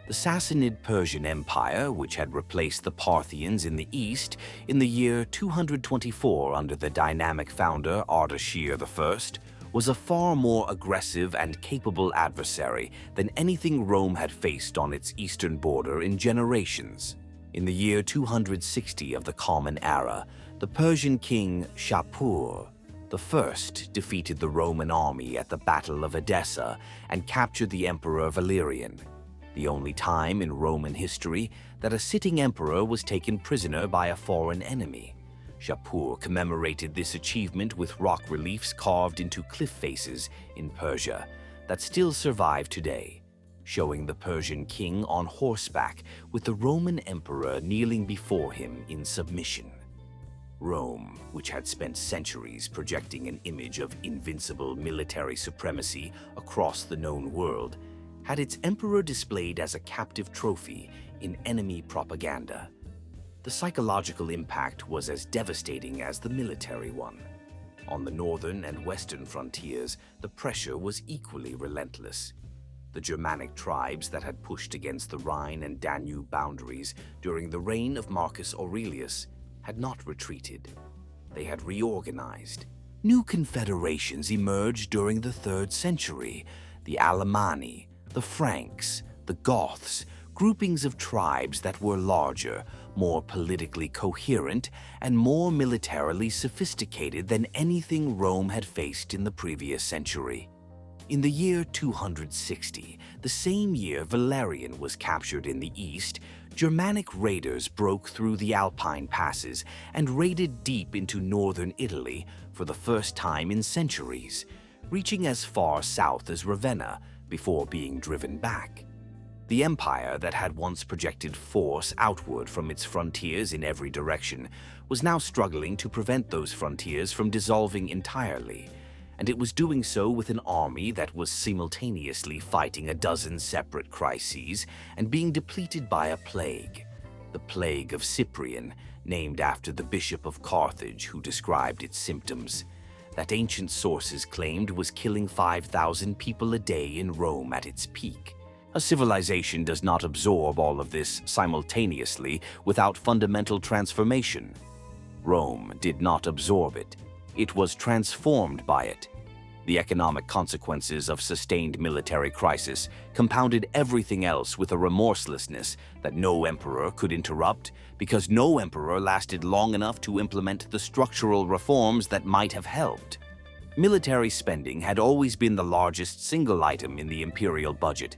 The Sassanid Persian Empire, which had replaced the Parthians in the east in the year 224 under the dynamic founder Ardashir I, was a far more aggressive and capable adversary than anything Rome had faced on its eastern border in generations. In the year 260 of the Common Era, the Persian king Shapur I defeated the Roman army at the Battle of Edessa and captured the Emperor Valerian, the only time in Roman history that a sitting emperor was taken prisoner by a foreign enemy. Shapur commemorated this achievement with rock reliefs carved into cliff faces in Persia that still survive today, showing the Persian king on horseback with the Roman emperor kneeling before him in submission. Rome, which had spent centuries projecting an image of invincible military supremacy across the known world, had its emperor displayed as a captive trophy in enemy propaganda. The psychological impact was as devastating as the military one. On the northern and western frontiers, the pressure was equally relentless. The Germanic tribes that had pushed against the Rhine and Danube boundaries during the reign of Marcus Aurelius had not retreated. They had reorganized. New confederations emerged during the 3rd century: the Alemanni, the Franks, the Goths, groupings of tribes that were larger, more politically coherent, and more militarily sophisticated than anything Rome had faced in the previous century. In the year 260, the same year Valerian was captured in the east, Germanic raiders broke through the Alpine passes and raided deep into northern Italy for the first time in centuries, reaching as far south as Ravenna before being driven back. The empire that had once projected force outward from its frontiers in every direction was now struggling to prevent those frontiers from dissolving entirely, and it was doing so with an army that was simultaneously fighting a dozen separate crises and being depleted by a plague. The plague of Cyprian, named after the bishop of Carthage who described its symptoms, that ancient sources claimed was killing 5,000 people a day in Rome at its peak. A civilization does not absorb all of this simultaneously without fundamental transformation. Rome did not absorb it. It was transformed by it. The economic consequences of sustained military crisis compounded everything else with a remorselessness that no emperor could interrupt, because no emperor lasted long enough to implement the structural reforms that might have helped. Military spending had always been the largest single item in the imperial budget,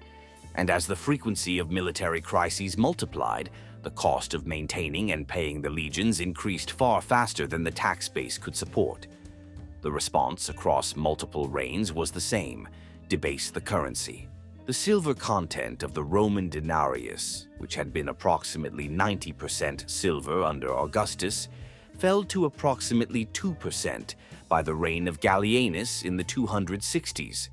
and as the frequency of military crises multiplied, the cost of maintaining and paying the legions increased far faster than the tax base could support. The response across multiple reigns was the same: debase the currency. The silver content of the Roman denarius, which had been approximately 90% silver under Augustus, fell to approximately 2% by the reign of Gallienus in the 260s.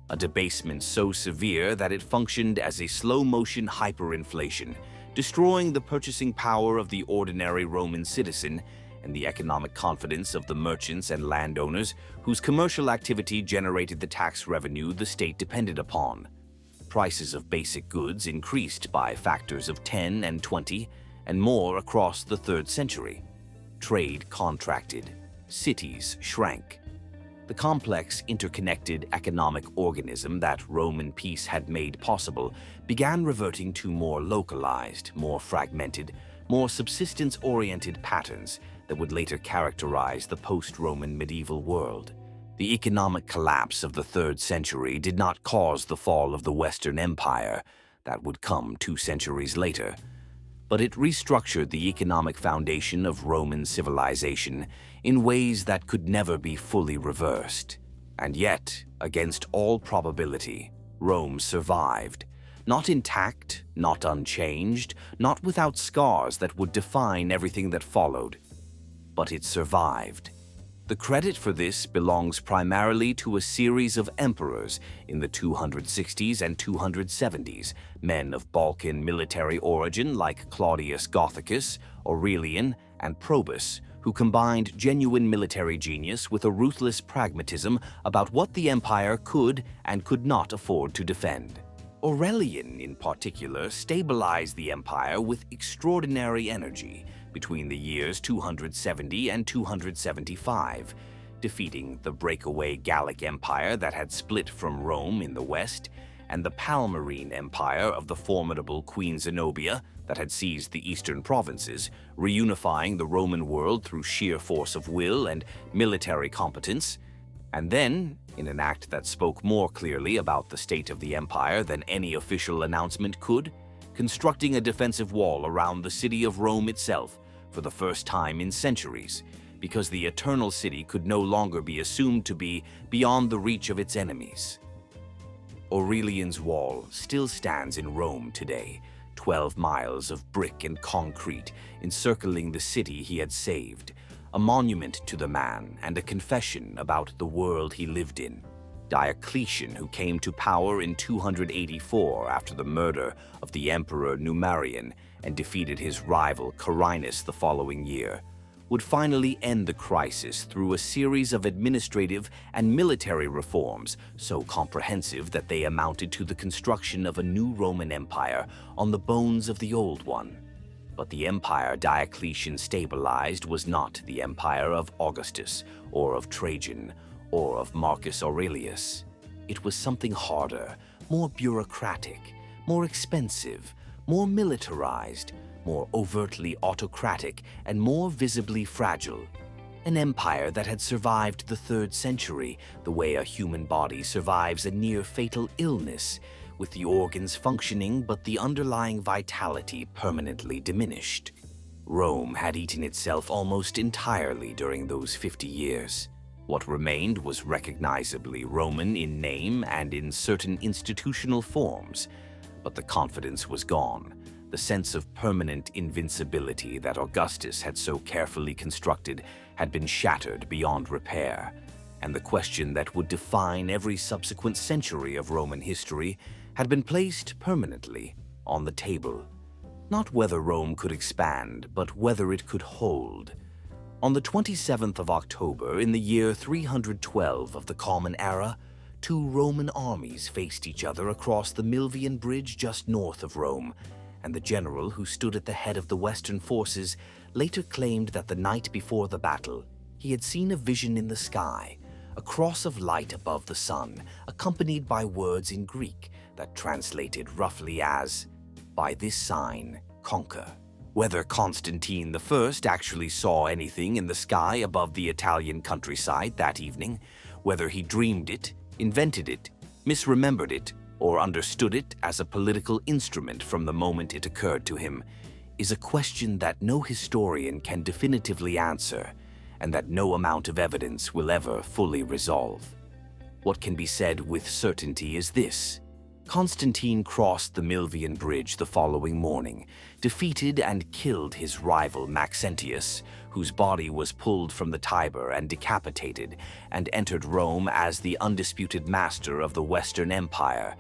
A debasement so severe that it functioned as a slow-motion hyperinflation, destroying the purchasing power of the ordinary Roman citizen and the economic confidence of the merchants and landowners whose commercial activity generated the tax revenue the state depended upon. Prices of basic goods increased by factors of 10 and 20 and more across the 3rd century. Trade contracted. Cities shrank. The complex, interconnected economic organism that Roman peace had made possible began reverting to more localized, more fragmented, more subsistence-oriented patterns that would later characterize the post-Roman medieval world. The economic collapse of the 3rd century did not cause the fall of the Western Empire, that would come 2 centuries later, but it restructured the economic foundation of Roman civilization in ways that could never be fully reversed. And yet, against all probability, Rome survived. Not intact, not unchanged, not without scars that would define everything that followed. But it survived. The credit for this belongs primarily to a series of emperors in the 260s and 270s, men of Balkan military origin like Claudius Gothicus, Aurelian, and Probus, who combined genuine military genius with a ruthless pragmatism about what the empire could and could not afford to defend. Aurelian, in particular, stabilized the empire with extraordinary energy between the years 270 and 275, defeating the breakaway Gallic Empire that had split from Rome in the west, and the Palmyrene Empire of the formidable Queen Zenobia that had seized the eastern provinces, reunifying the Roman world through sheer force of will and military competence. And then, in an act that spoke more clearly about the state of the empire than any official announcement could, constructing a defensive wall around the city of Rome itself, for the first time in centuries, because the eternal city could no longer be assumed to be beyond the reach of its enemies. Aurelian's Wall still stands in Rome today, 12 miles of brick and concrete encircling the city he had saved, a monument to the man and a confession about the world he lived in. Diocletian, who came to power in 284 after the murder of the emperor Numerian and defeated his rival Carinus the following year, would finally end the crisis through a series of administrative and military reforms so comprehensive that they amounted to the construction of a new Roman Empire on the bones of the old one. But the empire Diocletian stabilized was not the empire of Augustus or of Trajan or of Marcus Aurelius. It was something harder, more bureaucratic, more expensive, more militarized, more overtly autocratic, and more visibly fragile. An empire that had survived the 3rd century the way a human body survives a near-fatal illness, with the organs functioning but the underlying vitality permanently diminished. Rome had eaten itself almost entirely during those 50 years. What remained was recognizably Roman in name and in certain institutional forms, but the confidence was gone. The sense of permanent invincibility that Augustus had so carefully constructed had been shattered beyond repair, and the question that would define every subsequent century of Roman history had been placed permanently on the table. Not whether Rome could expand, but whether it could hold. On the 27th of October, in the year 312 of the Common Era, 2 Roman armies faced each other across the Milvian Bridge just north of Rome, and the general who stood at the head of the Western forces later claimed that the night before the battle, he had seen a vision in the sky, a cross of light above the sun, accompanied by words in Greek that translated roughly as, "By this sign, conquer." Whether Constantine I actually saw anything in the sky above the Italian countryside that evening, whether he dreamed it, invented it, misremembered it, or understood it as a political instrument from the moment it occurred to him, is a question that no historian can definitively answer, and that no amount of evidence will ever fully resolve. What can be said with certainty is this: Constantine crossed the Milvian Bridge the following morning, defeated and killed his rival Maxentius, whose body was pulled from the Tiber and decapitated, and entered Rome as the undisputed master of the Western Empire.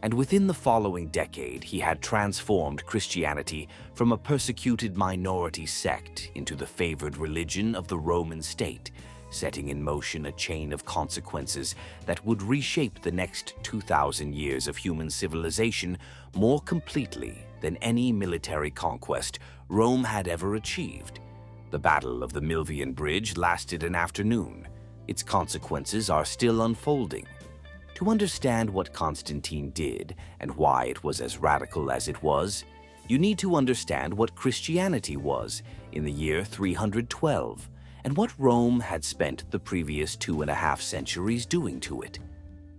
And within the following decade, he had transformed Christianity from a persecuted minority sect into the favored religion of the Roman state, setting in motion a chain of consequences that would reshape the next 2,000 years of human civilization more completely than any military conquest Rome had ever achieved. The Battle of the Milvian Bridge lasted an afternoon. Its consequences are still unfolding. To understand what Constantine did and why it was as radical as it was, you need to understand what Christianity was in the year 312. And what Rome had spent the previous 2.5 centuries doing to it.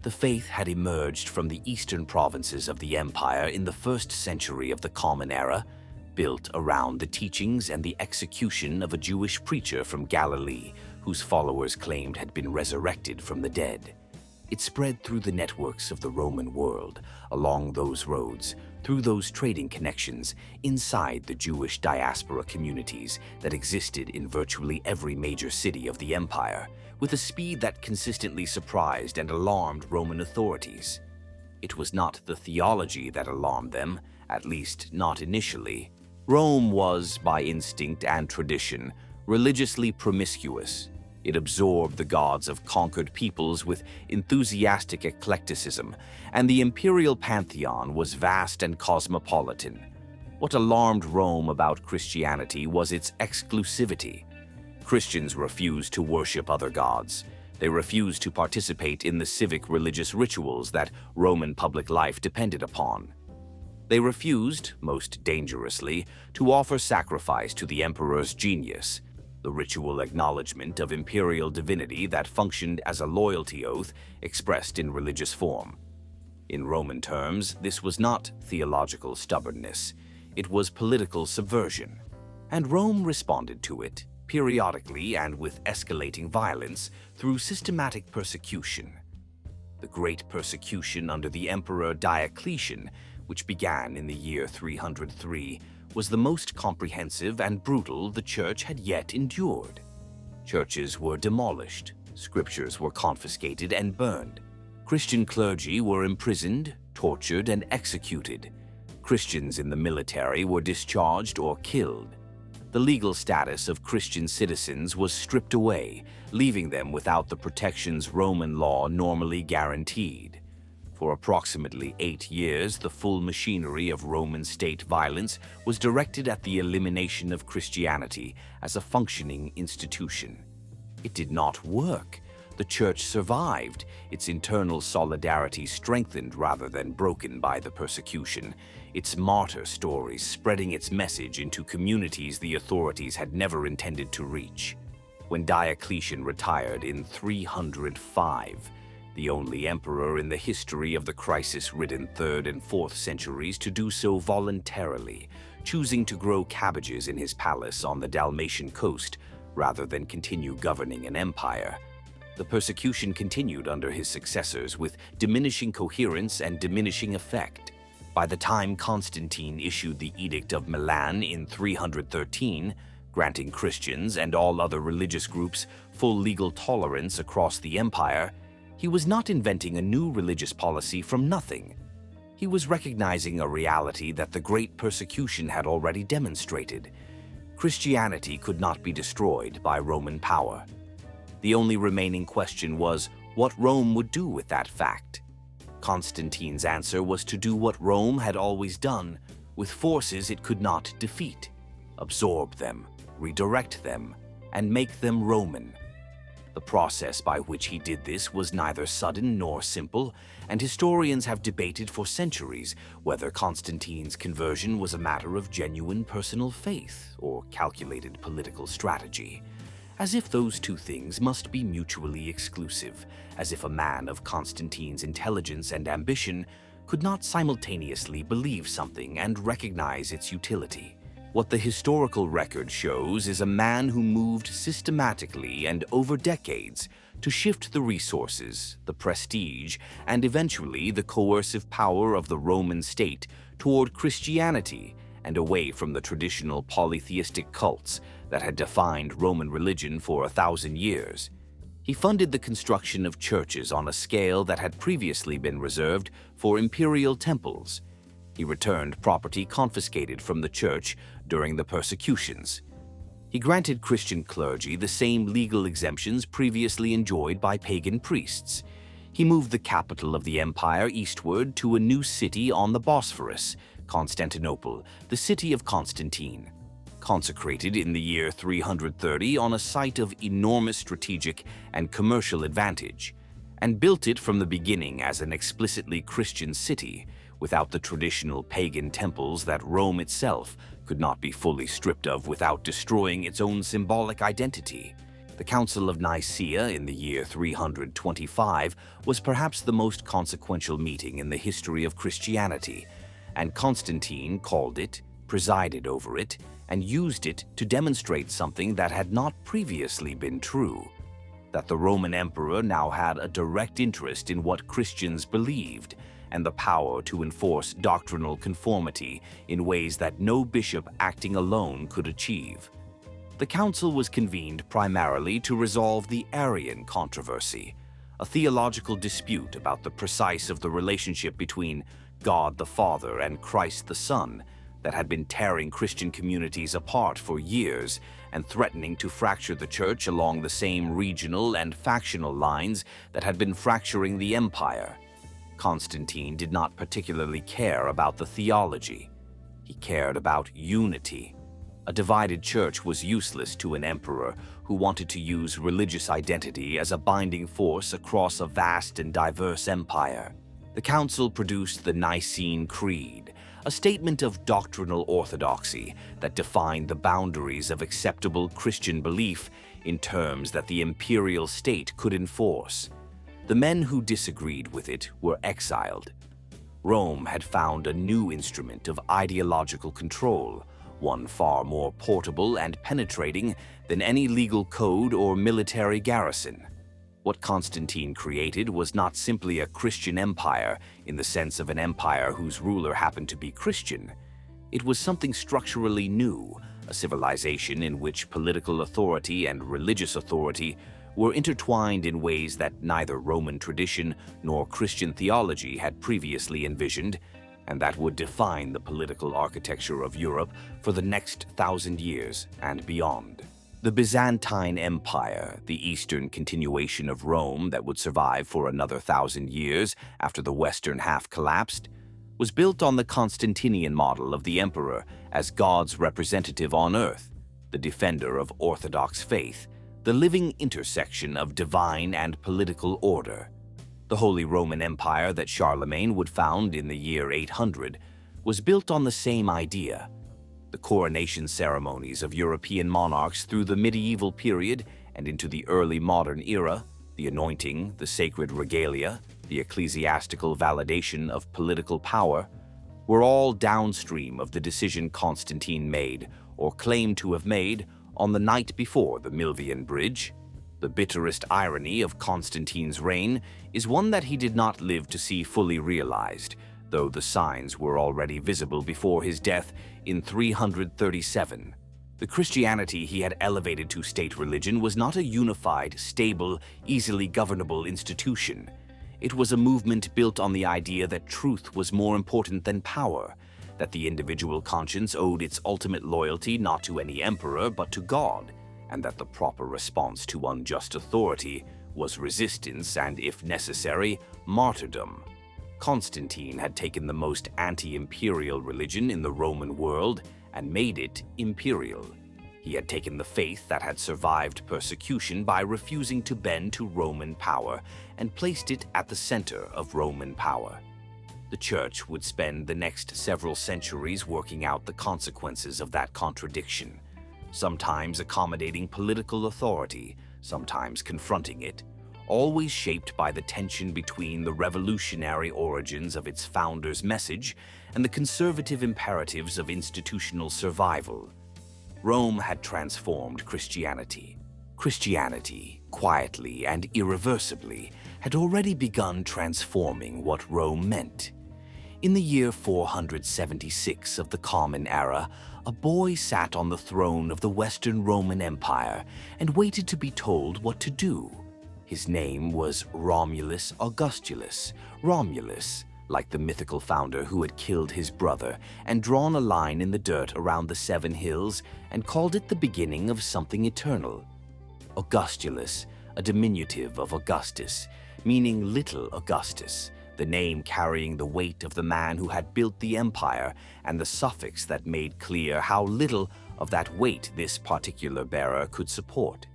The faith had emerged from the eastern provinces of the empire in the 1st century of the Common Era, built around the teachings and the execution of a Jewish preacher from Galilee whose followers claimed had been resurrected from the dead. It spread through the networks of the Roman world, along those roads, through those trading connections, inside the Jewish diaspora communities that existed in virtually every major city of the empire, with a speed that consistently surprised and alarmed Roman authorities. It was not the theology that alarmed them, at least not initially. Rome was, by instinct and tradition, religiously promiscuous. It absorbed the gods of conquered peoples with enthusiastic eclecticism, and the imperial pantheon was vast and cosmopolitan. What alarmed Rome about Christianity was its exclusivity. Christians refused to worship other gods. They refused to participate in the civic religious rituals that Roman public life depended upon. They refused, most dangerously, to offer sacrifice to the emperor's genius, the ritual acknowledgement of imperial divinity that functioned as a loyalty oath expressed in religious form. In Roman terms, this was not theological stubbornness. It was political subversion. And Rome responded to it, periodically and with escalating violence, through systematic persecution. The Great Persecution under the Emperor Diocletian, which began in the year 303, was the most comprehensive and brutal the Church had yet endured. Churches were demolished, scriptures were confiscated and burned. Christian clergy were imprisoned, tortured, and executed. Christians in the military were discharged or killed. The legal status of Christian citizens was stripped away, leaving them without the protections Roman law normally guaranteed. For approximately 8 years, the full machinery of Roman state violence was directed at the elimination of Christianity as a functioning institution. It did not work. The Church survived, its internal solidarity strengthened rather than broken by the persecution, its martyr stories spreading its message into communities the authorities had never intended to reach. When Diocletian retired in 305, the only emperor in the history of the crisis-ridden 3rd and 4th centuries to do so voluntarily, choosing to grow cabbages in his palace on the Dalmatian coast rather than continue governing an empire. The persecution continued under his successors with diminishing coherence and diminishing effect. By the time Constantine issued the Edict of Milan in 313, granting Christians and all other religious groups full legal tolerance across the empire, he was not inventing a new religious policy from nothing. He was recognizing a reality that the Great Persecution had already demonstrated. Christianity could not be destroyed by Roman power. The only remaining question was what Rome would do with that fact. Constantine's answer was to do what Rome had always done, with forces it could not defeat: absorb them, redirect them, and make them Roman. The process by which he did this was neither sudden nor simple, and historians have debated for centuries whether Constantine's conversion was a matter of genuine personal faith or calculated political strategy. As if those two things must be mutually exclusive, as if a man of Constantine's intelligence and ambition could not simultaneously believe something and recognize its utility. What the historical record shows is a man who moved systematically and over decades to shift the resources, the prestige, and eventually the coercive power of the Roman state toward Christianity and away from the traditional polytheistic cults that had defined Roman religion for 1,000 years. He funded the construction of churches on a scale that had previously been reserved for imperial temples. He returned property confiscated from the church during the persecutions. He granted Christian clergy the same legal exemptions previously enjoyed by pagan priests. He moved the capital of the empire eastward to a new city on the Bosphorus, Constantinople, the city of Constantine. Consecrated in the year 330 on a site of enormous strategic and commercial advantage, and built it from the beginning as an explicitly Christian city, without the traditional pagan temples that Rome itself could not be fully stripped of without destroying its own symbolic identity. The Council of Nicaea in the year 325 was perhaps the most consequential meeting in the history of Christianity, and Constantine called it, presided over it, and used it to demonstrate something that had not previously been true: that the Roman emperor now had a direct interest in what Christians believed and the power to enforce doctrinal conformity in ways that no bishop acting alone could achieve. The council was convened primarily to resolve the Arian controversy, a theological dispute about the precise of the relationship between God the Father and Christ the Son that had been tearing Christian communities apart for years and threatening to fracture the church along the same regional and factional lines that had been fracturing the empire. Constantine did not particularly care about the theology. He cared about unity. A divided church was useless to an emperor who wanted to use religious identity as a binding force across a vast and diverse empire. The council produced the Nicene Creed, a statement of doctrinal orthodoxy that defined the boundaries of acceptable Christian belief in terms that the imperial state could enforce. The men who disagreed with it were exiled. Rome had found a new instrument of ideological control, one far more portable and penetrating than any legal code or military garrison. What Constantine created was not simply a Christian empire in the sense of an empire whose ruler happened to be Christian. It was something structurally new, a civilization in which political authority and religious authority were intertwined in ways that neither Roman tradition nor Christian theology had previously envisioned, and that would define the political architecture of Europe for the next 1,000 years and beyond. The Byzantine Empire, the eastern continuation of Rome that would survive for another 1,000 years after the western half collapsed, was built on the Constantinian model of the emperor as God's representative on earth, the defender of orthodox faith, the living intersection of divine and political order. The Holy Roman Empire that Charlemagne would found in the year 800 was built on the same idea. The coronation ceremonies of European monarchs through the medieval period and into the early modern era, the anointing, the sacred regalia, the ecclesiastical validation of political power, were all downstream of the decision Constantine made, or claimed to have made, on the night before the Milvian Bridge. The bitterest irony of Constantine's reign is one that he did not live to see fully realized, though the signs were already visible before his death in 337. The Christianity he had elevated to state religion was not a unified, stable, easily governable institution. It was a movement built on the idea that truth was more important than power, that the individual conscience owed its ultimate loyalty not to any emperor but to God, and that the proper response to unjust authority was resistance and, if necessary, martyrdom. Constantine had taken the most anti-imperial religion in the Roman world and made it imperial. He had taken the faith that had survived persecution by refusing to bend to Roman power and placed it at the center of Roman power. The Church would spend the next several centuries working out the consequences of that contradiction, sometimes accommodating political authority, sometimes confronting it, always shaped by the tension between the revolutionary origins of its founder's message and the conservative imperatives of institutional survival. Rome had transformed Christianity. Christianity, quietly and irreversibly, had already begun transforming what Rome meant. In the year 476 of the Common Era, a boy sat on the throne of the Western Roman Empire and waited to be told what to do. His name was Romulus Augustulus. Romulus, like the mythical founder who had killed his brother and drawn a line in the dirt around the 7 hills and called it the beginning of something eternal. Augustulus, a diminutive of Augustus, meaning little Augustus, the name carrying the weight of the man who had built the empire and the suffix that made clear how little of that weight this particular bearer could support.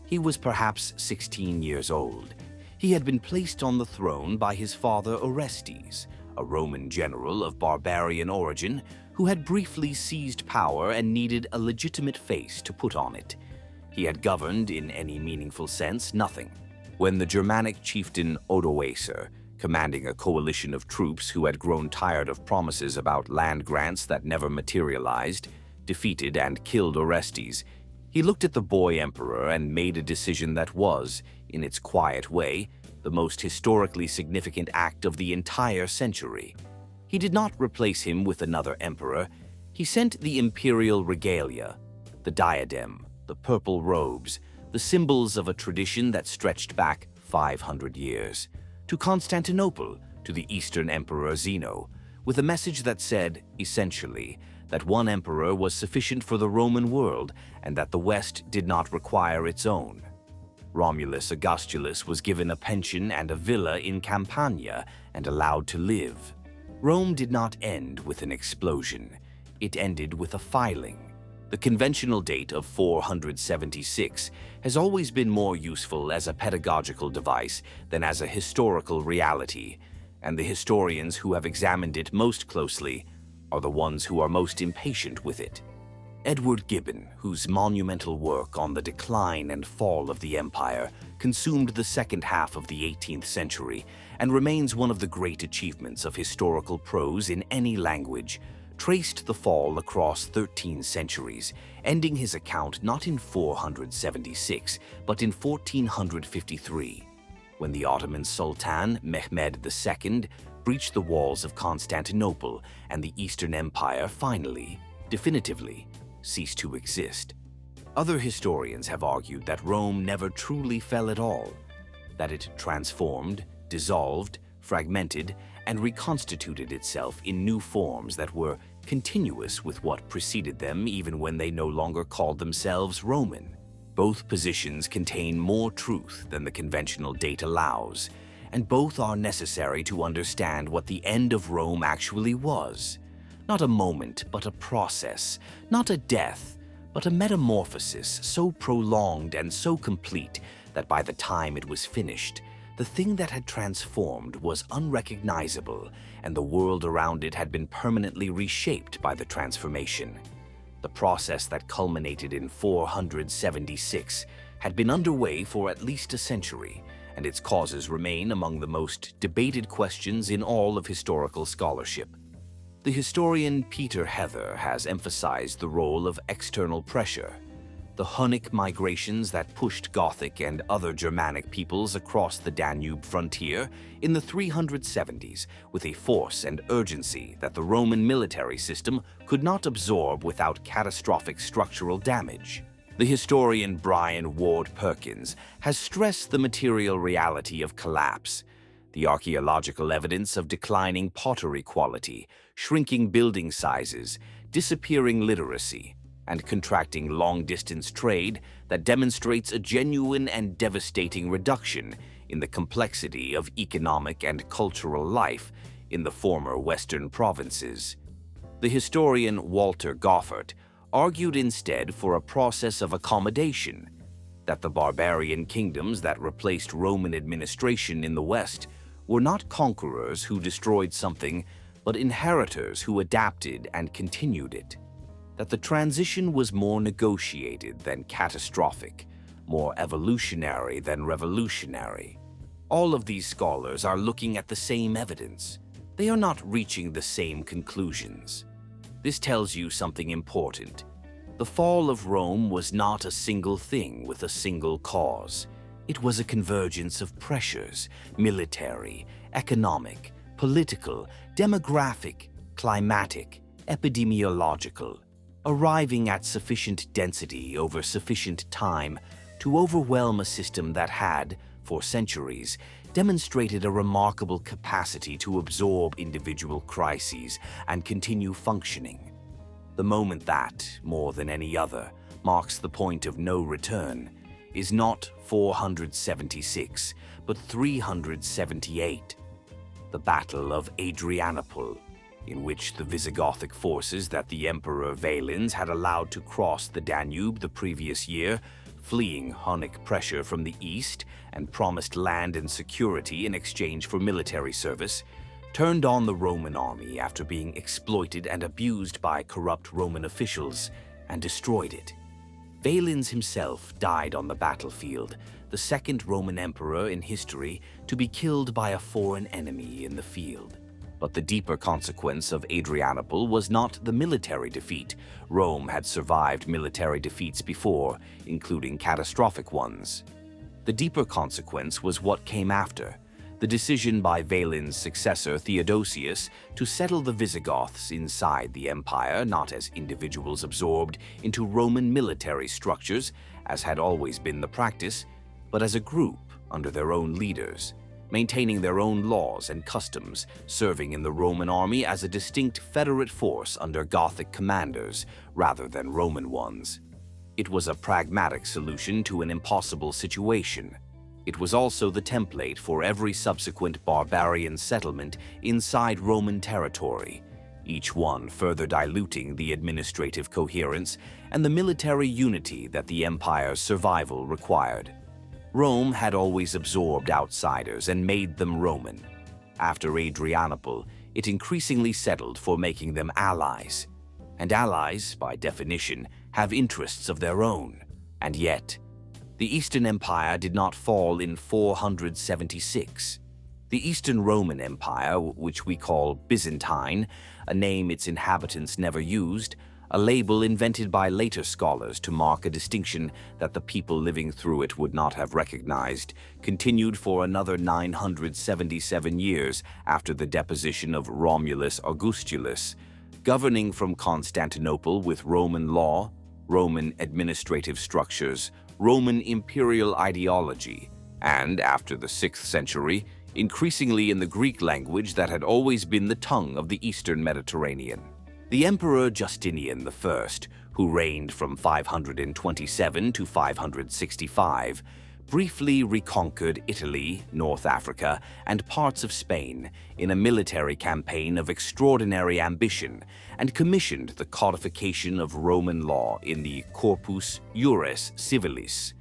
He was perhaps 16 years old. He had been placed on the throne by his father Orestes, a Roman general of barbarian origin who had briefly seized power and needed a legitimate face to put on it. He had governed, in any meaningful sense, nothing. When the Germanic chieftain Odoacer, commanding a coalition of troops who had grown tired of promises about land grants that never materialized, defeated and killed Orestes, he looked at the boy emperor and made a decision that was, in its quiet way, the most historically significant act of the entire century. He did not replace him with another emperor. He sent the imperial regalia, the diadem, the purple robes, the symbols of a tradition that stretched back 500 years, to Constantinople, to the Eastern Emperor Zeno, with a message that said, essentially, that one emperor was sufficient for the Roman world and that the West did not require its own. Romulus Augustulus was given a pension and a villa in Campania and allowed to live. Rome did not end with an explosion. It ended with a filing. The conventional date of 476 has always been more useful as a pedagogical device than as a historical reality, and the historians who have examined it most closely are the ones who are most impatient with it. Edward Gibbon, whose monumental work on the decline and fall of the empire consumed the second half of the 18th century and remains one of the great achievements of historical prose in any language, traced the fall across 13 centuries, ending his account not in 476, but in 1453, when the Ottoman Sultan Mehmed II breached the walls of Constantinople and the Eastern Empire finally, definitively, ceased to exist. Other historians have argued that Rome never truly fell at all, that it transformed, dissolved, fragmented, and reconstituted itself in new forms that were continuous with what preceded them even when they no longer called themselves Roman. Both positions contain more truth than the conventional date allows, and both are necessary to understand what the end of Rome actually was. Not a moment, but a process. Not a death, but a metamorphosis so prolonged and so complete that by the time it was finished, the thing that had transformed was unrecognizable, and the world around it had been permanently reshaped by the transformation. The process that culminated in 476 had been underway for at least a century, and its causes remain among the most debated questions in all of historical scholarship. The historian Peter Heather has emphasized the role of external pressure. The Hunnic migrations that pushed Gothic and other Germanic peoples across the Danube frontier in the 370s with a force and urgency that the Roman military system could not absorb without catastrophic structural damage. The historian Brian Ward Perkins has stressed the material reality of collapse, the archaeological evidence of declining pottery quality, shrinking building sizes, disappearing literacy, and contracting long-distance trade that demonstrates a genuine and devastating reduction in the complexity of economic and cultural life in the former Western provinces. The historian Walter Goffert argued instead for a process of accommodation, that the barbarian kingdoms that replaced Roman administration in the West were not conquerors who destroyed something, but inheritors who adapted and continued it. That the transition was more negotiated than catastrophic, more evolutionary than revolutionary. All of these scholars are looking at the same evidence. They are not reaching the same conclusions. This tells you something important. The fall of Rome was not a single thing with a single cause. It was a convergence of pressures, military, economic, political, demographic, climatic, epidemiological, arriving at sufficient density over sufficient time to overwhelm a system that had, for centuries, demonstrated a remarkable capacity to absorb individual crises and continue functioning. The moment that, more than any other, marks the point of no return is not 476, but 378, the Battle of Adrianople, in which the Visigothic forces that the Emperor Valens had allowed to cross the Danube the previous year, fleeing Hunnic pressure from the east and promised land and security in exchange for military service, turned on the Roman army after being exploited and abused by corrupt Roman officials and destroyed it. Valens himself died on the battlefield, the second Roman emperor in history to be killed by a foreign enemy in the field. But the deeper consequence of Adrianople was not the military defeat. Rome had survived military defeats before, including catastrophic ones. The deeper consequence was what came after, the decision by Valens' successor Theodosius to settle the Visigoths inside the empire, not as individuals absorbed into Roman military structures, as had always been the practice, but as a group under their own leaders, maintaining their own laws and customs, serving in the Roman army as a distinct federate force under Gothic commanders rather than Roman ones. It was a pragmatic solution to an impossible situation. It was also the template for every subsequent barbarian settlement inside Roman territory, each one further diluting the administrative coherence and the military unity that the empire's survival required. Rome had always absorbed outsiders and made them Roman. After Adrianople, it increasingly settled for making them allies. And allies, by definition, have interests of their own. And yet, the Eastern Empire did not fall in 476. The Eastern Roman Empire, which we call Byzantine, a name its inhabitants never used, a label invented by later scholars to mark a distinction that the people living through it would not have recognized, continued for another 977 years after the deposition of Romulus Augustulus, governing from Constantinople with Roman law, Roman administrative structures, Roman imperial ideology, and, after the 6th century, increasingly in the Greek language that had always been the tongue of the Eastern Mediterranean. The Emperor Justinian I, who reigned from 527 to 565, briefly reconquered Italy, North Africa, and parts of Spain in a military campaign of extraordinary ambition and commissioned the codification of Roman law in the Corpus Juris Civilis,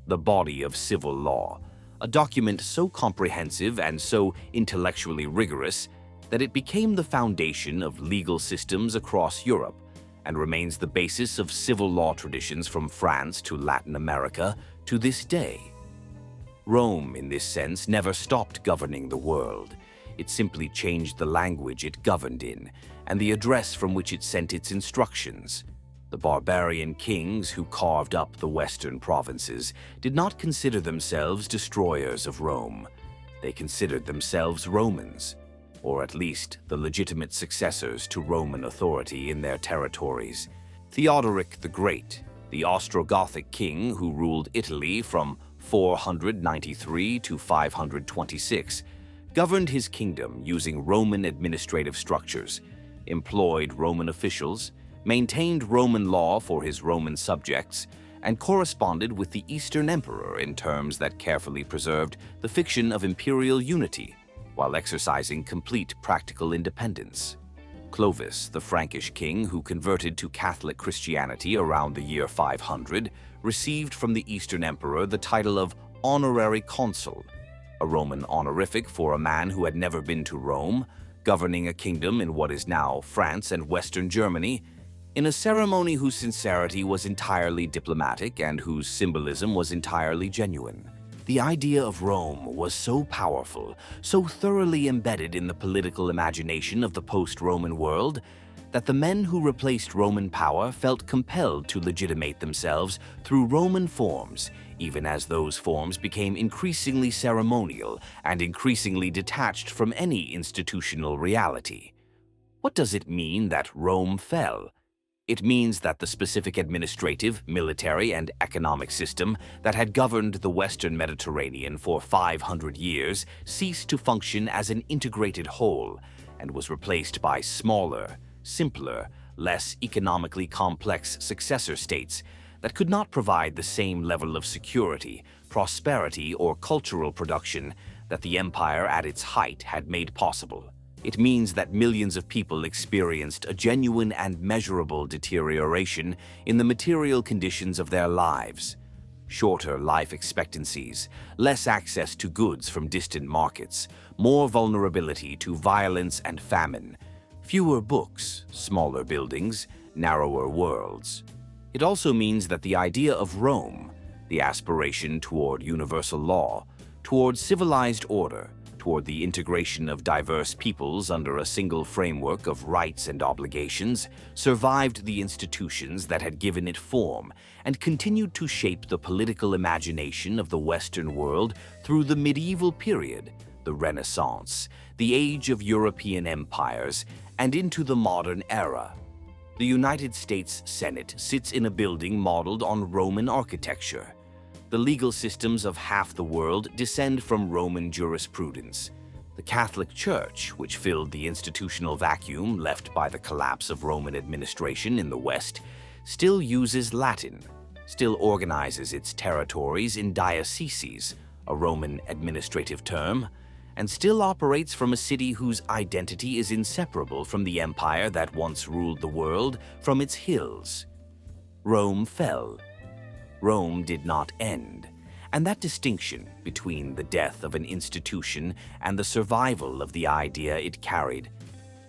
the body of civil law, a document so comprehensive and so intellectually rigorous that it became the foundation of legal systems across Europe and remains the basis of civil law traditions from France to Latin America to this day. Rome, in this sense, never stopped governing the world. It simply changed the language it governed in and the address from which it sent its instructions. The barbarian kings who carved up the western provinces did not consider themselves destroyers of Rome. They considered themselves Romans, or at least the legitimate successors to Roman authority in their territories. Theodoric the Great, the Ostrogothic king who ruled Italy from 493 to 526, governed his kingdom using Roman administrative structures, employed Roman officials, maintained Roman law for his Roman subjects, and corresponded with the Eastern Emperor in terms that carefully preserved the fiction of imperial unity, while exercising complete practical independence. Clovis, the Frankish king who converted to Catholic Christianity around the year 500, received from the Eastern Emperor the title of honorary consul, a Roman honorific for a man who had never been to Rome, governing a kingdom in what is now France and Western Germany, in a ceremony whose sincerity was entirely diplomatic and whose symbolism was entirely genuine. The idea of Rome was so powerful, so thoroughly embedded in the political imagination of the post-Roman world, that the men who replaced Roman power felt compelled to legitimate themselves through Roman forms, even as those forms became increasingly ceremonial and increasingly detached from any institutional reality. What does it mean that Rome fell? It means that the specific administrative, military, and economic system that had governed the Western Mediterranean for 500 years ceased to function as an integrated whole and was replaced by smaller, simpler, less economically complex successor states that could not provide the same level of security, prosperity, or cultural production that the empire at its height had made possible. It means that millions of people experienced a genuine and measurable deterioration in the material conditions of their lives. Shorter life expectancies, less access to goods from distant markets, more vulnerability to violence and famine, fewer books, smaller buildings, narrower worlds. It also means that the idea of Rome, the aspiration toward universal law, toward civilized order, toward the integration of diverse peoples under a single framework of rights and obligations, survived the institutions that had given it form and continued to shape the political imagination of the Western world through the medieval period, the Renaissance, the age of European empires, and into the modern era. The United States Senate sits in a building modeled on Roman architecture. The legal systems of half the world descend from Roman jurisprudence. The Catholic Church, which filled the institutional vacuum left by the collapse of Roman administration in the West, still uses Latin, still organizes its territories in dioceses, a Roman administrative term, and still operates from a city whose identity is inseparable from the empire that once ruled the world from its hills. Rome fell. Rome did not end, and that distinction between the death of an institution and the survival of the idea it carried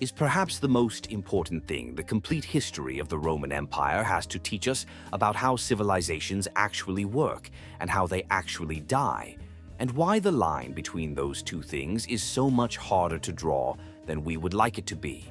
is perhaps the most important thing the complete history of the Roman Empire has to teach us about how civilizations actually work and how they actually die, and why the line between those two things is so much harder to draw than we would like it to be.